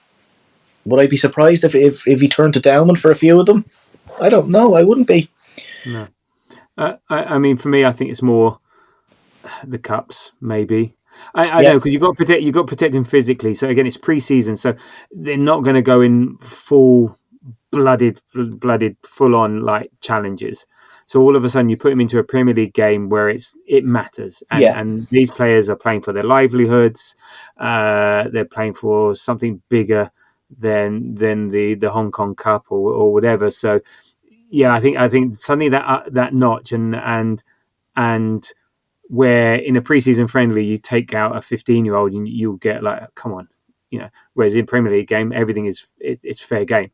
would I be surprised if he turned to Dowman for a few of them? I don't know, I wouldn't be. No. I mean, for me, I think it's more the cups, maybe. I know, because you've got to protect him physically. So again, it's pre-season, so they're not going to go in blooded, full on like challenges. So all of a sudden, you put him into a Premier League game where it matters, and these players are playing for their livelihoods. They're playing for something bigger than the Hong Kong Cup or whatever. So yeah, I think suddenly that notch and where in a preseason friendly you take out a 15-year-old and you'll get like, come on, whereas in Premier League game everything it's fair game.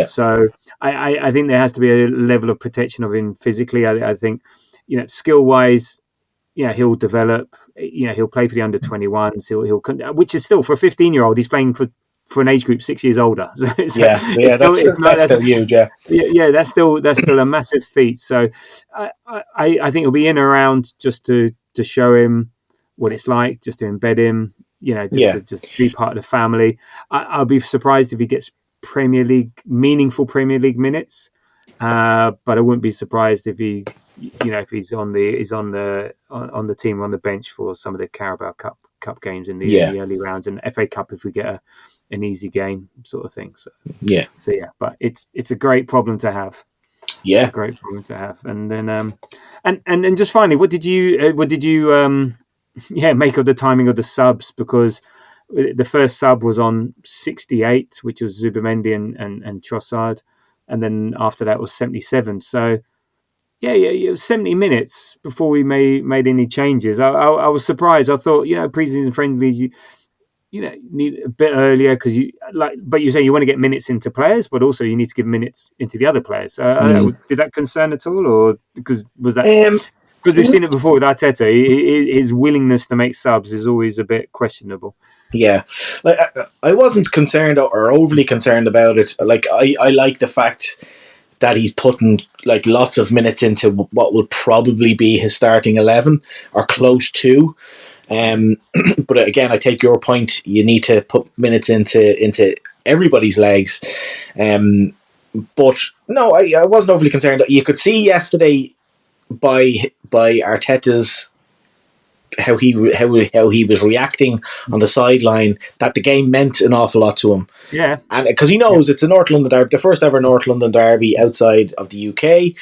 So I think there has to be a level of protection of him physically. I think skill wise, he'll develop. He'll play for the under 21s. He'll which is still, for a 15-year-old, he's playing for an age group 6 years older. That's still huge. That's still a massive feat. So I think he'll be in around just to show him what it's like, just to embed him, to just be part of the family. I'll be surprised if he gets meaningful Premier League minutes, but I wouldn't be surprised if he, if he's on the team or on the bench for some of the Carabao Cup games in the early rounds, and FA Cup if we get an easy game sort of thing. So but it's a great problem to have. Yeah, a great problem to have. And then and then just finally, what did you make of the timing of the subs? Because the first sub was on 68, which was Zubimendi and Trossard, and then after that was 77. So it was 70 minutes before we made any changes. I was surprised. I thought, pre-season friendlies, you need a bit earlier, because but you say you want to get minutes into players, but also you need to give minutes into the other players. Did that concern at all, or because was that? Because we've seen it before with Arteta, his willingness to make subs is always a bit questionable. Yeah, like I wasn't concerned or overly concerned about it. Like I like the fact that he's putting like lots of minutes into what will probably be his starting 11 or close to. But again, I take your point. You need to put minutes into everybody's legs. But no, I wasn't overly concerned. You could see yesterday by Arteta's how he was reacting on the sideline that the game meant an awful lot to him. Yeah, and because he knows it's a North London derby, the first ever North London derby outside of the UK.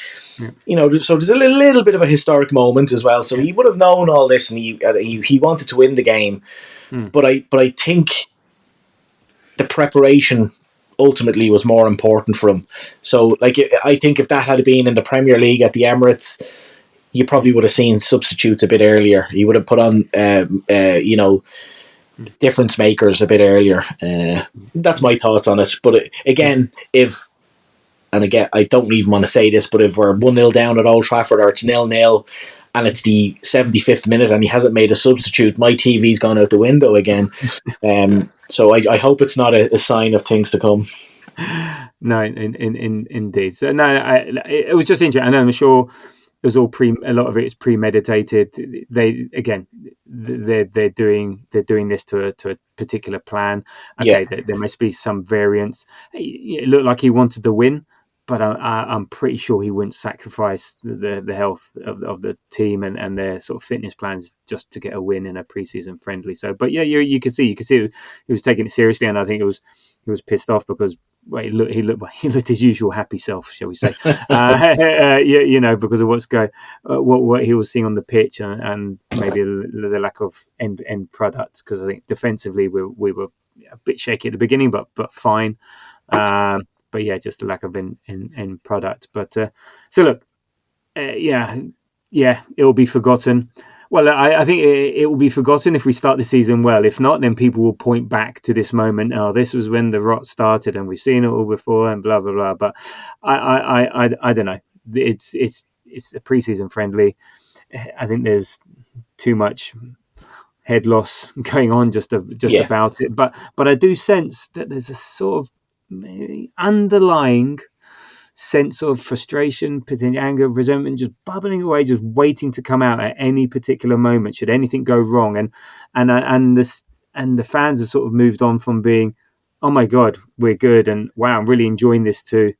So there's a little bit of a historic moment as well. So he would have known all this, and he wanted to win the game. But I think the preparation ultimately was more important for him. So like I think if that had been in the Premier League at the Emirates, you probably would have seen substitutes a bit earlier. You would have put on, difference makers a bit earlier. That's my thoughts on it. But again, and again, I don't even want to say this, but if we're 1-0 down at Old Trafford or it's 0-0 and it's the 75th minute and he hasn't made a substitute, my TV's gone out the window again. So I hope it's not a sign of things to come. No, indeed. So no, it was just interesting. And I'm sure it was all a lot of it is premeditated. They're doing this to a particular plan. Okay, Yeah. there must be some variance. It looked like he wanted to win, but I'm pretty sure he wouldn't sacrifice the health of the team and their sort of fitness plans just to get a win in a preseason friendly. So, but yeah, you could see he was taking it seriously, and I think he was pissed off because. Well, he looked his usual happy self, shall we say? Because of what he was seeing on the pitch, and maybe the lack of end product. Because I think defensively we were a bit shaky at the beginning, but fine. But yeah, just the lack of end product. But so look, it will be forgotten. Well, I think it will be forgotten if we start the season well. If not, then people will point back to this moment. Oh, this was when the rot started, and we've seen it all before, and blah blah blah. But I don't know. It's a preseason friendly. I think there's too much head loss going on just about it. But I do sense that there's a sort of underlying sense of frustration, potential anger, resentment, just bubbling away, just waiting to come out at any particular moment. Should anything go wrong, and the fans have sort of moved on from being, oh my god, we're good, and wow, I'm really enjoying this, to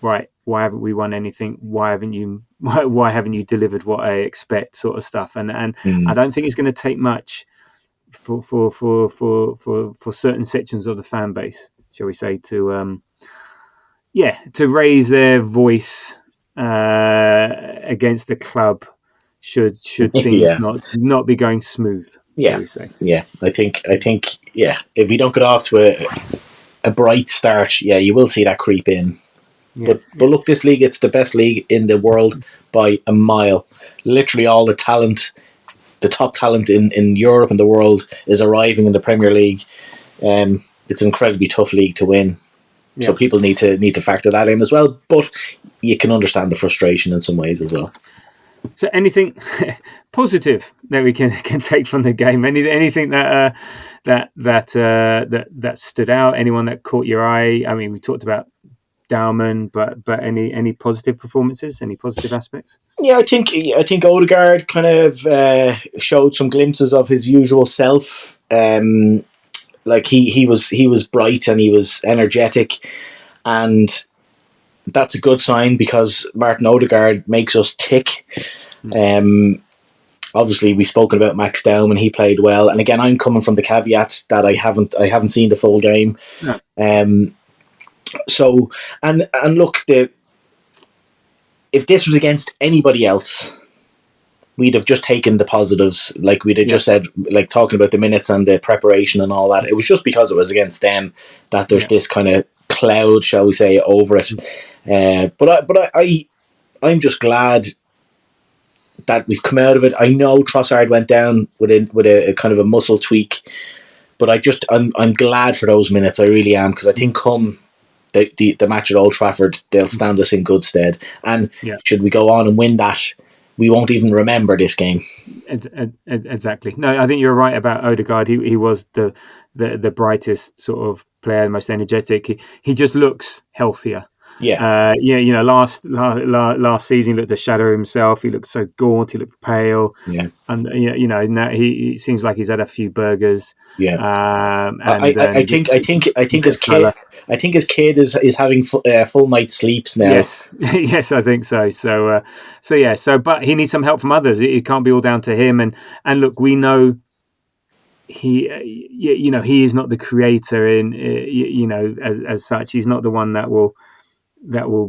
right, why haven't we won anything? Why haven't you delivered what I expect, sort of stuff. And I don't think it's going to take much for certain sections of the fan base, shall we say, to raise their voice against the club should things not be going smooth, shall we say. I think if we don't get off to a bright start, you will see that creep in. But look, this league, it's the best league in the world by a mile. Literally all the talent, the top talent in Europe and the world is arriving in the Premier League. It's an incredibly tough league to win. So people need to factor that in as well. But you can understand the frustration in some ways as well. So anything positive that we can take from the game? Anything that stood out? Anyone that caught your eye? I mean, we talked about Dowman, but any positive performances? Any positive aspects? Yeah, I think Odegaard kind of showed some glimpses of his usual self. Like he was bright and he was energetic, and that's a good sign because Martin Odegaard makes us tick. Obviously, we've spoken about Max Dowman. He played well, and again, I'm coming from the caveat that I haven't seen the full game. No. So and look, if this was against anybody else, we'd have just taken the positives. Like we'd have just said, like talking about the minutes and the preparation and all that. It was just because it was against them that there's this kind of cloud, shall we say, over it. But I'm just glad that we've come out of it. I know Trossard went down with a kind of a muscle tweak, but I'm glad for those minutes. I really am, because I think come the match at Old Trafford, they'll stand us in good stead. And should we go on and win that, we won't even remember this game. Exactly. No, I think you're right about Odegaard. He was the brightest sort of player, the most energetic. He just looks healthier. Last season he looked a shadow of himself. He looked so gaunt. He looked pale. And now he seems like he's had a few burgers. I think his kid is having full night sleeps now. Yes, I think so. But he needs some help from others. It can't be all down to him. And look, we know he is not the creator as such. He's not the one that will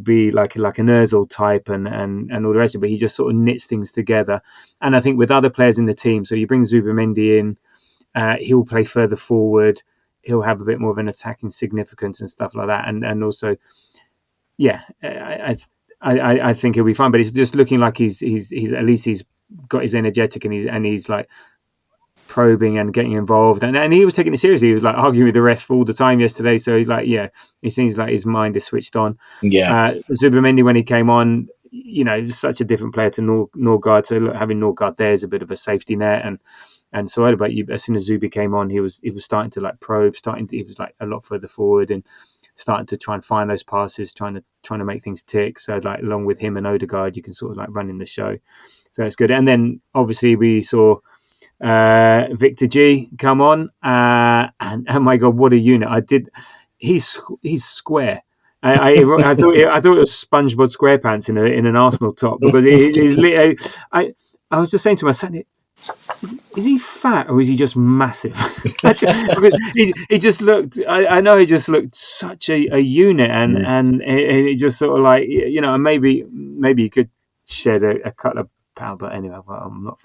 be like an Ozil type and all the rest of it. But he just sort of knits things together. And I think with other players in the team, so you bring Zubimendi in, he'll play further forward. He'll have a bit more of an attacking significance and stuff like that. And also, I I think he'll be fine. But it's just looking like he's at least he's got his energetic and he's like probing and getting involved, and he was taking it seriously. He was like arguing with the ref all the time yesterday. So he's like, yeah, he seems like his mind is switched on. Yeah. Zubimendi, when he came on, such a different player to Norgard. So having Norgard there is a bit of a safety net, and so but as soon as Zubi came on, he was starting to like probe, he was like a lot further forward and starting to try and find those passes, trying to make things tick. So like along with him and Odegaard, you can sort of like run in the show. So it's good. And then obviously we saw Victor G come on, and oh my god, what a unit! He's square. I thought it was SpongeBob SquarePants in an Arsenal top, because I was just saying to myself, is he fat or is he just massive? he just looked. I know he just looked such a unit, and it just sort of like maybe he could shed a couple of pound, but anyway, I'm not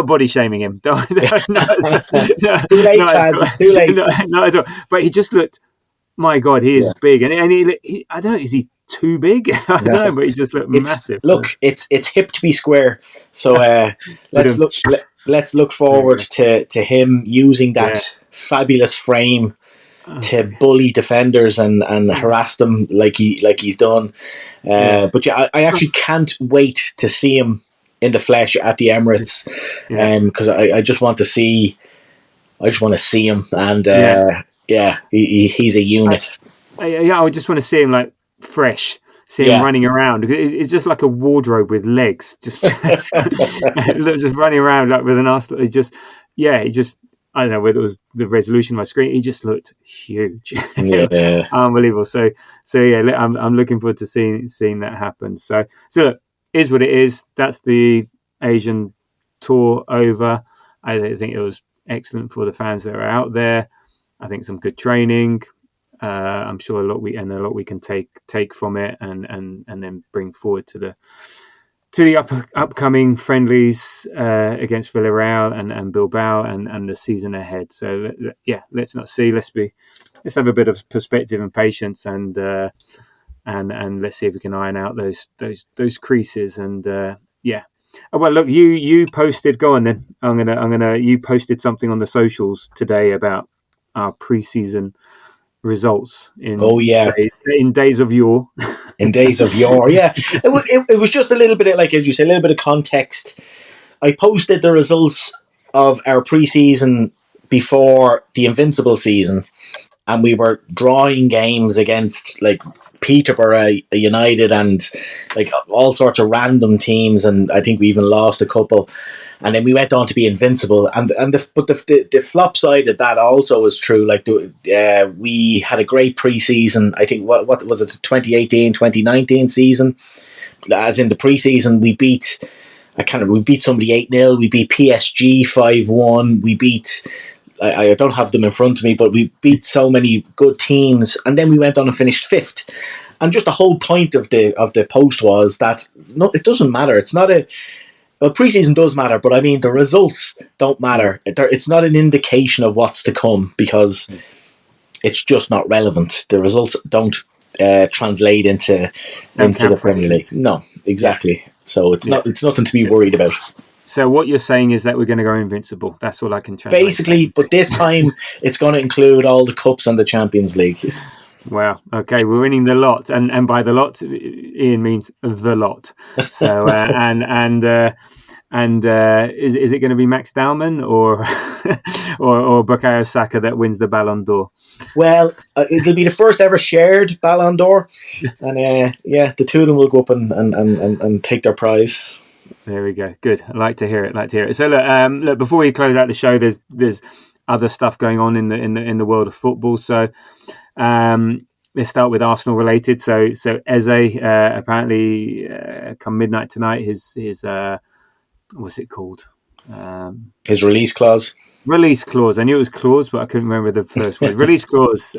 body shaming him. It's too late, Tads. It's too late. Not at all. But he just looked. My God, he is big, and he I don't know. Is he too big? I don't know, but he just looked massive. Look, it's hip to be square. So let's look forward to him using that fabulous frame to bully defenders and harass them like he's done. But I actually can't wait to see him in the flesh at the Emirates, because I just want to see. I just want to see him, and he's a unit. I just want to see him like fresh. See him running around. It's just like a wardrobe with legs, just running around like with an Arsenal. He just I don't know whether it was the resolution of my screen. He just looked huge, unbelievable. So I'm looking forward to seeing that happen. So look, is what it is. That's the Asian tour over. I think it was excellent for the fans that are out there. I think some good training. I'm sure a lot we can take from it and then bring forward to the upcoming friendlies against Villarreal and Bilbao and the season ahead. So let's not see. Let's have a bit of perspective and patience and let's see if we can iron out those creases and Well, look, you posted. Go on then. You posted something on the socials today about our preseason results in days of yore. In days of yore, it was just a little bit of, like as you say, a little bit of context. I posted the results of our preseason before the Invincible season, and we were drawing games against like Peterborough United and like all sorts of random teams, and I think we even lost a couple. And then we went on to be invincible, but the flop side of that also is true. Like we had a great preseason. I think what was it, 2018-2019 season? As in the preseason, we beat somebody 8-0. We beat PSG 5-1. We beat. I don't have them in front of me, but we beat so many good teams, and then we went on and finished 5th. And just the whole point of the post was that it doesn't matter. It's not a. Well, preseason does matter, but I mean the results don't matter. It's not an indication of what's to come because it's just not relevant. The results don't translate into the Premier League. No, exactly. So it's nothing to be worried about. So what you're saying is that we're going to go invincible. That's all I can translate. Basically, but this time it's going to include all the cups and the Champions League. Wow. Okay, we're winning the lot, and by the lot, Ian means the lot. So is it going to be Max Dowman or Bukayo Saka that wins the Ballon d'Or? Well, it'll be the first ever shared Ballon d'Or, and the two of them will go up and take their prize. There we go. Good. I like to hear it. So look, before we close out the show, there's other stuff going on in the world of football. So let's start with Arsenal related. So Eze apparently come midnight tonight, his what's it called? His release clause. Release clause. I knew it was clause, but I couldn't remember the first word. Release clause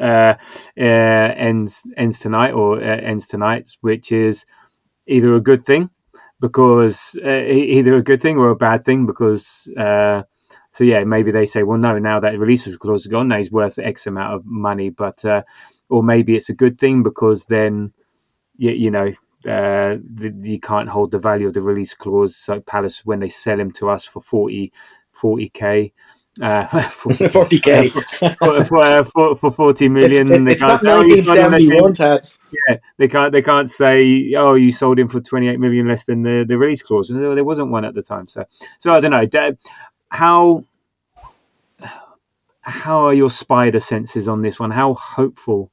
ends tonight, which is either a good thing or a bad thing because. Maybe they say, well, no, now that release clause is gone, now he's worth X amount of money, but or maybe it's a good thing because then, you can't hold the value of the release clause. So Palace, when they sell him to us for 40k, 40k 40k. for 40 million, they It's can't not say, "Oh, you sold him less than." 1971 tabs. Yeah, they can't say, "Oh, you sold him for 28 million less than the release clause." There wasn't one at the time, so I don't know. How are your spider senses on this one? How hopeful?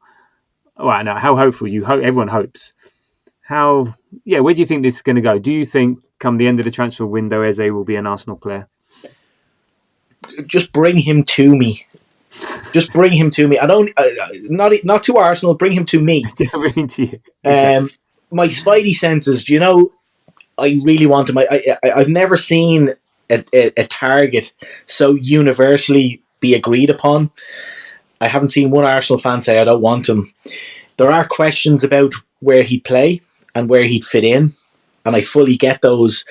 Well, no, how hopeful you hope everyone hopes. How, yeah, where do you think this is going to go? Do you think come the end of the transfer window, Eze will be an Arsenal player? Just bring him to me. Just bring him to me. I don't not to Arsenal. Bring him to me. Bring to you. Okay. My spidey senses. I really want him. I've never seen a target so universally be agreed upon. I haven't seen one Arsenal fan say I don't want him. There are questions about where he'd play and where he'd fit in, and I fully get those.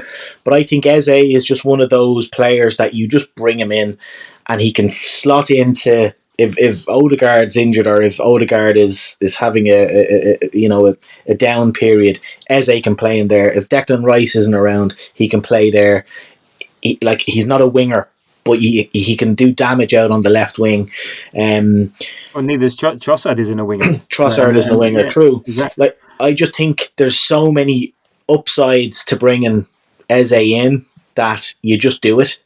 But I think Eze is just one of those players that you just bring him in, and he can slot into. If Odegaard's injured or if Odegaard is having a down period, Eze can play in there. If Declan Rice isn't around, he can play there. He's not a winger, but he can do damage out on the left wing. Well, neither is Trossard isn't a winger. So, Trossard isn't a winger, yeah, true. exactly. I just think there's so many upsides to bringing Eze in that you just do it.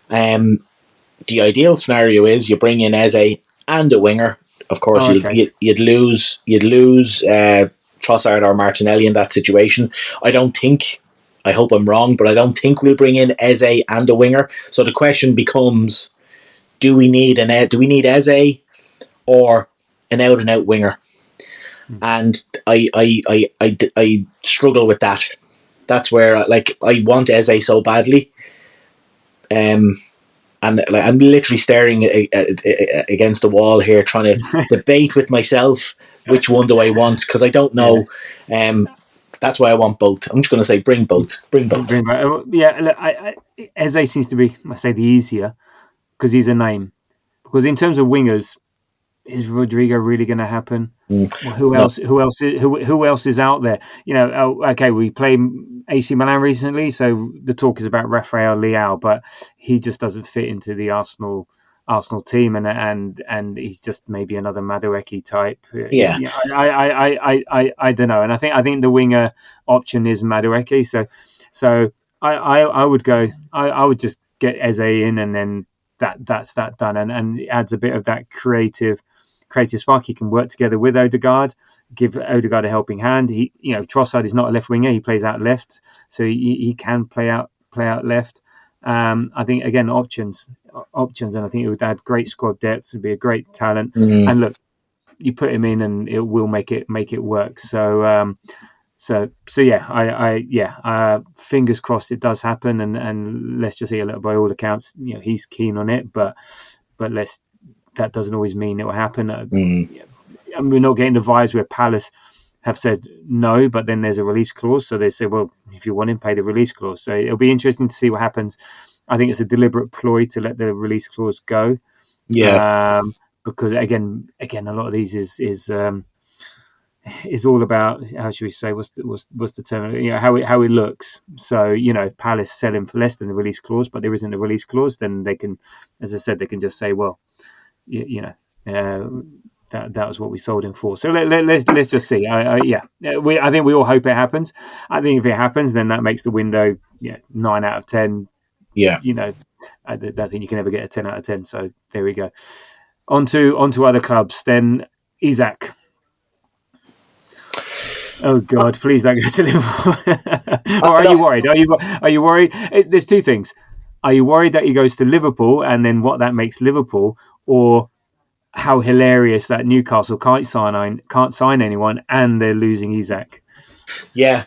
The ideal scenario is you bring in Eze and a winger. Of course, Oh, okay. you'd lose Trossard or Martinelli in that situation. I don't think. I hope I'm wrong, but I don't think we'll bring in Eze and a winger. So the question becomes: Do we need Eze or an out and out winger? And I struggle with that. That's where I want Eze so badly. And I'm literally staring against the wall here, trying to debate with myself which one do I want, because I don't know. That's why I want both. I'm just going to say bring both. Bring both. Yeah, look, Eze seems to be, I say, the easier because he's a name. Because in terms of wingers, is Rodrigo really going to happen? Well, who No. else? Who else is out there? Okay, we played AC Milan recently, so the talk is about Rafael Leao, but he just doesn't fit into the Arsenal team, and he's just maybe another Madueke type. Yeah. I don't know, and I think the winger option is Madueke. So I would go. I would just get Eze in, and then that's that done, and it adds a bit of that creative spark. He can work together with Odegaard, give Odegaard a helping hand. Trossard is not a left winger; he plays out left, so he can play out left. I think again options, and I think it would add great squad depth. Would be a great talent. Mm. And look, you put him in, and it will make it work. So yeah, fingers crossed it does happen, and let's just see a little. By all accounts, he's keen on it, but that doesn't always mean it will happen. And we're not getting the vibes where Palace have said no, but then there's a release clause, so they say, well, if you want him, pay the release clause. So it'll be interesting to see what happens. I think it's a deliberate ploy to let the release clause go. Yeah. Because again, a lot of these is all about, how should we say, what's the term? How it looks. So if Palace sell him for less than the release clause, but there isn't a release clause, then they can, as I said, they can just say, well, that was what we sold him for. So let's just see. I think we all hope it happens. I think if it happens, then that makes the window 9 out of 10. Yeah. I don't think you can ever get a 10 out of 10. So there we go. On to other clubs. Then Isak. Oh God! Please don't go to Liverpool. Or are you worried? Are you worried? There's two things. Are you worried that he goes to Liverpool and then what that makes Liverpool, or how hilarious that Newcastle can't sign anyone and they're losing Isak? Yeah.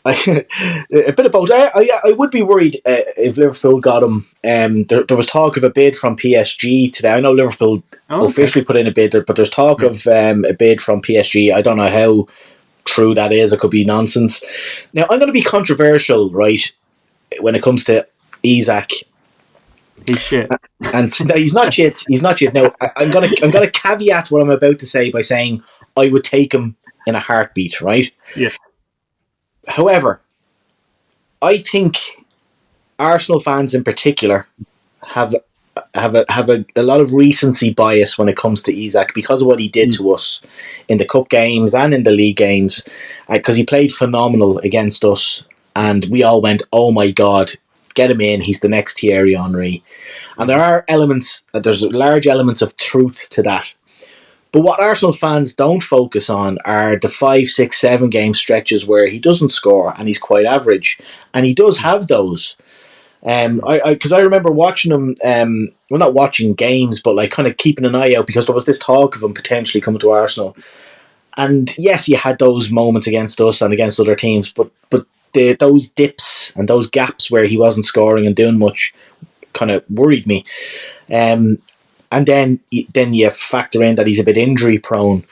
A bit of both. I would be worried if Liverpool got him. There was talk of a bid from PSG today. I know Liverpool officially put in a bid, but there's talk of a bid from PSG. I don't know how true that is. It could be nonsense. Now, I'm going to be controversial, right, when it comes to Isak. He's shit. And no, he's not shit. He's not shit. Now, I'm gonna caveat what I'm about to say by saying I would take him in a heartbeat, right? Yes. However, I think Arsenal fans in particular have a lot of recency bias when it comes to Isak because of what he did to us in the cup games and in the league games, because he played phenomenal against us, and we all went, "Oh my god, get him in! He's the next Thierry Henry." And there's large elements of truth to that. But what Arsenal fans don't focus on are the 5, 6, 7 game stretches where he doesn't score and he's quite average, and he does have those. Because I remember watching him, well, not watching games, but like kind of keeping an eye out because there was this talk of him potentially coming to Arsenal. And yes, you had those moments against us and against other teams, but those dips and those gaps where he wasn't scoring and doing much kind of worried me. And then you factor in that he's a bit injury prone.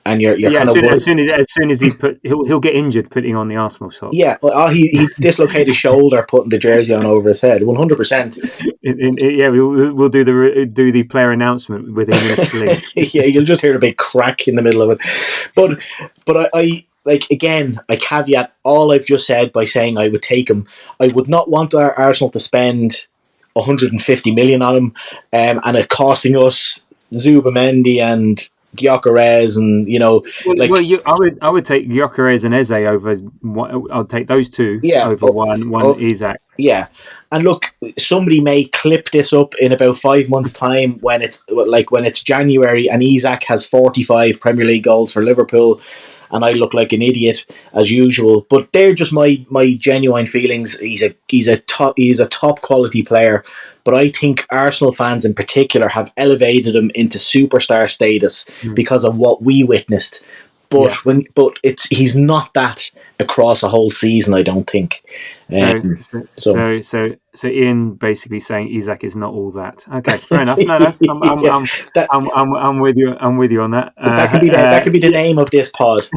And you're kind of as soon as he'll get injured putting on the Arsenal socks. Yeah, well, he dislocated his shoulder putting the jersey on over his head. 100%. Yeah, we'll do the player announcement with him in a sling. Yeah, you'll just hear a big crack in the middle of it. But I like, again, I caveat all I've just said by saying I would take him. I would not want our Arsenal to spend 150 million on him, and it costing us Zubamendi and Gyökeres, and I would take Gyökeres and Eze over. I'll take those two over one Isak. Yeah, and look, somebody may clip this up in about 5 months' time when it's January and Isak has 45 Premier League goals for Liverpool, and I look like an idiot as usual. But they're just my genuine feelings. He's a top quality player, but I think Arsenal fans in particular have elevated him into superstar status because of what we witnessed. But he's not that across a whole season, I don't think. So Ian basically saying Isak is not all that. Okay, fair enough. No, I'm with you. I'm with you on that. That could be the name of this pod.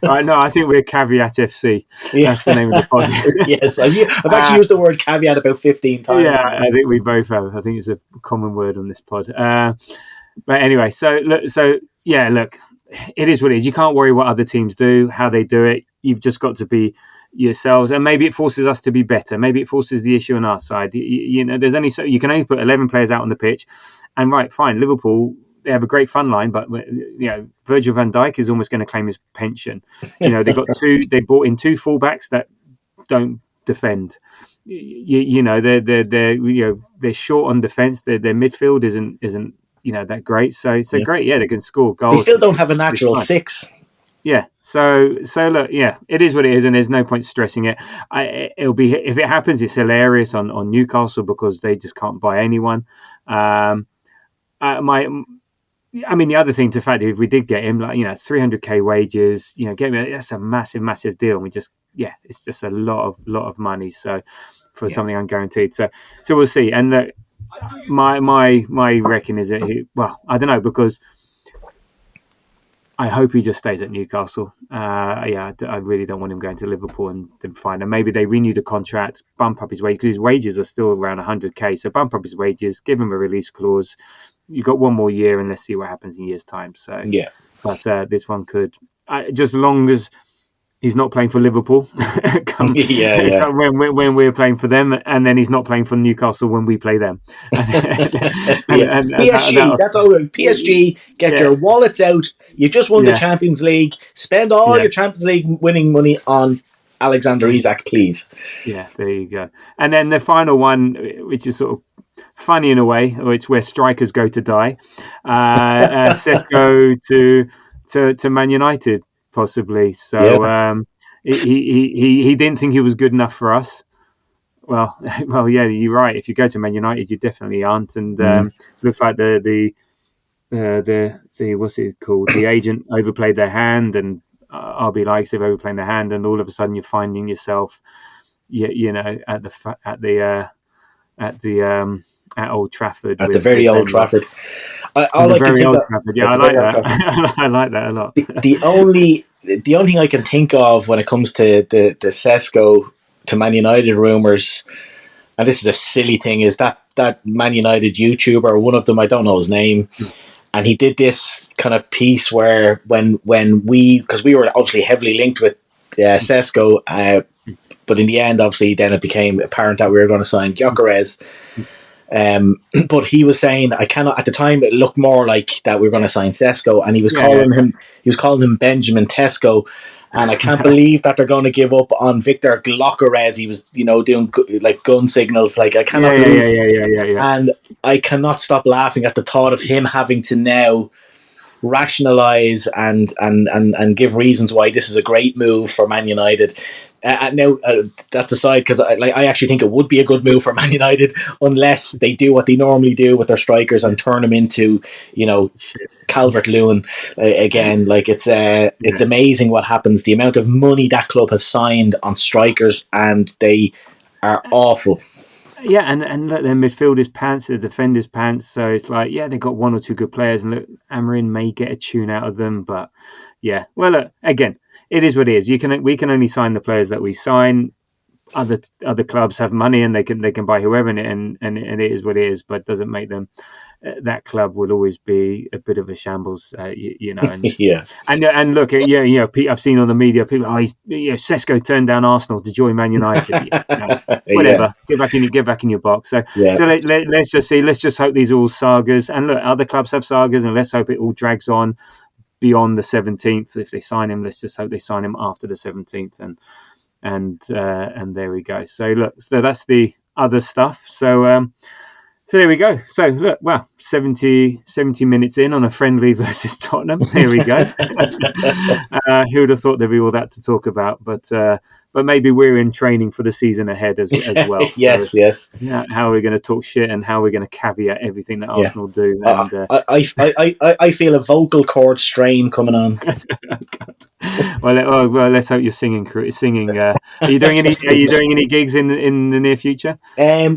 No, I think we're Caveat FC. That's the name of the pod. Yes, I've actually used the word caveat about 15 times. Yeah, I think we both have. I think it's a common word on this pod. But anyway, look, it is what it is. You can't worry what other teams do, how they do it. You've just got to be yourselves, and maybe it forces us to be better. Maybe it forces the issue on our side. There's only you can only put 11 players out on the pitch, and right, fine. Liverpool, they have a great fun line, but Virgil van Dijk is almost going to claim his pension. They got they brought in two fullbacks that don't defend. They're short on defence. Their midfield isn't that great. So great, they can score goals. They still don't have a natural six. Yeah, so look, it is what it is, and there's no point stressing it. It'll be, if it happens, it's hilarious on Newcastle because they just can't buy anyone. The other thing to fact, if we did get him, it's 300k wages. That's a massive deal. And we just, it's just a lot of money. So for something unguaranteed. So we'll see. And my reckon is that I don't know, because I hope he just stays at Newcastle. I really don't want him going to Liverpool and then fine. And maybe they renew the contract, bump up his wages, because his wages are still around 100k. So bump up his wages, give him a release clause. You've got one more year, and let's see what happens in a year's time. So but this one could, just as long as he's not playing for Liverpool when we're playing for them, and then he's not playing for Newcastle when we play them. PSG, that's all. PSG, get your wallets out. You just won the Champions League. Spend all your Champions League winning money on Alexander Isak, please. Yeah, there you go. And then the final one, which is sort of funny in a way, it's where strikers go to die. Sesko to Man United. Possibly. So he didn't think he was good enough for us. Well, you're right. If you go to Man United, you definitely aren't. And looks like the what's it called? The agent overplayed their hand, and RB likes they've overplayed their hand, and all of a sudden you're finding yourself, at Old Trafford. At the very Old Trafford. I like that. I like that a lot. The only thing I can think of when it comes to the Sesko to Man United rumours, and this is a silly thing, is that Man United YouTuber, one of them, I don't know his name, and he did this kind of piece where when we, because we were obviously heavily linked with Sesko. But in the end, obviously, then it became apparent that we were going to sign Gyökeres. But he was saying, I cannot. At the time, it looked more like that we were going to sign Sesko, and he was calling him Benjamin Tesco. And I can't believe that they're going to give up on Victor Gyökeres. He was, doing like gun signals. Like I cannot believe. Yeah. And I cannot stop laughing at the thought of him having to now rationalize and give reasons why this is a great move for Man United. Now that's aside, because I actually think it would be a good move for Man United unless they do what they normally do with their strikers and turn them into Calvert-Lewin again. Like it's amazing what happens. The amount of money that club has signed on strikers, and they are awful. Yeah, and look, their midfield is pants, their defenders pants. So it's like, they got one or two good players, and look, Amarin may get a tune out of them, but yeah. Well, look, again, it is what it is. We can only sign the players that we sign. Other clubs have money and they can buy whoever, and it is what it is. But it doesn't make them. That club will always be a bit of a shambles, And, and look, I've seen on the media people. Sesko turned down Arsenal to join Man United. Whatever, get back in your box. So let's just see. Let's just hope these are all sagas. And look, other clubs have sagas, and let's hope it all drags on beyond the 17th. If they sign him, let's just hope they sign him after the 17th. And there we go. So look, so that's the other stuff. So there we go. So look, 70 minutes in on a friendly versus Tottenham. There we go. Who would have thought there'd be all that to talk about? But maybe we're in training for the season ahead as well. Yes. How are we going to talk shit and how we're going to caveat everything that Arsenal do? And I feel a vocal cord strain coming on. Well, let's hope you're singing. Are you doing any gigs in the near future?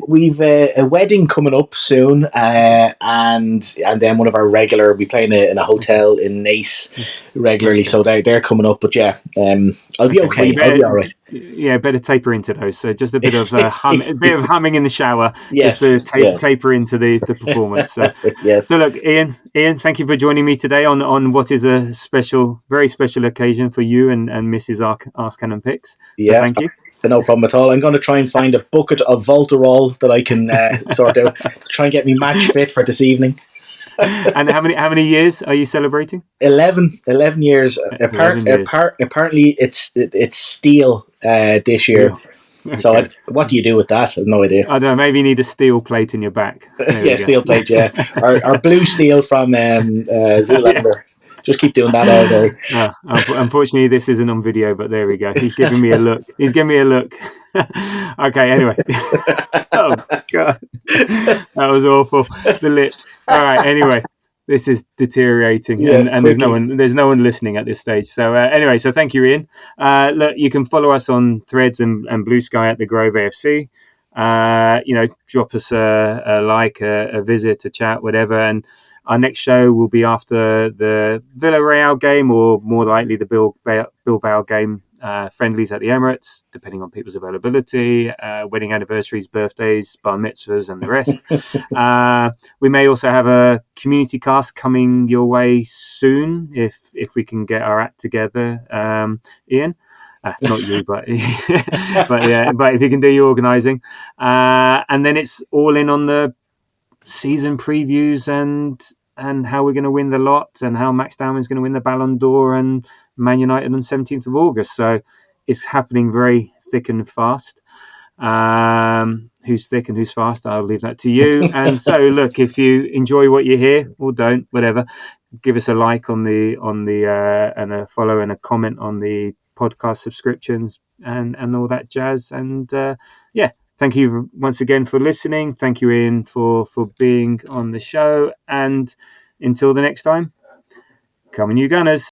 We've a wedding coming up soon, and then one of our regular. We play in a hotel in Nice regularly, so they're coming up. But I'll be okay. Well, I'll be all right. Yeah, better taper into those. So just a bit of humming in the shower, yes, just to taper into the performance. So yes. So look, Ian, thank you for joining me today on what is a very special occasion for you and Mrs. Ask Cannon Picks. So thank you. No problem at all. I'm going to try and find a bucket of Voltarol that I can sort out. Try and get me match fit for this evening. And how many years are you celebrating? 11 years. 11 years. Apparently, it's steel this year. Okay. So what do you do with that? I have no idea. I don't know. Maybe you need a steel plate in your back. Steel plate. Yeah, or blue steel from Zoolander. Just keep doing that all day. Unfortunately, this isn't on video, but there we go. He's giving me a look. Okay, anyway. Oh, God. That was awful. The lips. All right, anyway. This is deteriorating, and there's no one listening at this stage. So anyway, so thank you, Ian. Look, you can follow us on Threads and Blue Sky at the Grove AFC. Drop us a like, a visit, a chat, whatever, and our next show will be after the Villarreal game, or more likely the Bilbao game, friendlies at the Emirates, depending on people's availability, wedding anniversaries, birthdays, bar mitzvahs, and the rest. We may also have a community cast coming your way soon, if we can get our act together, Ian. Not you, but but if you can do your organising, and then it's all in on the season previews and how we're going to win the lot, and how Max Dowman is going to win the Ballon d'Or and Man United on 17th of August. So it's happening very thick and fast. Who's thick and who's fast? I'll leave that to you. And so look, if you enjoy what you hear, or don't, whatever, give us a like on the and a follow and a comment on the podcast subscriptions and all that jazz. And thank you once again for listening. Thank you, Ian, for being on the show. And until the next time, come on, you Gunners.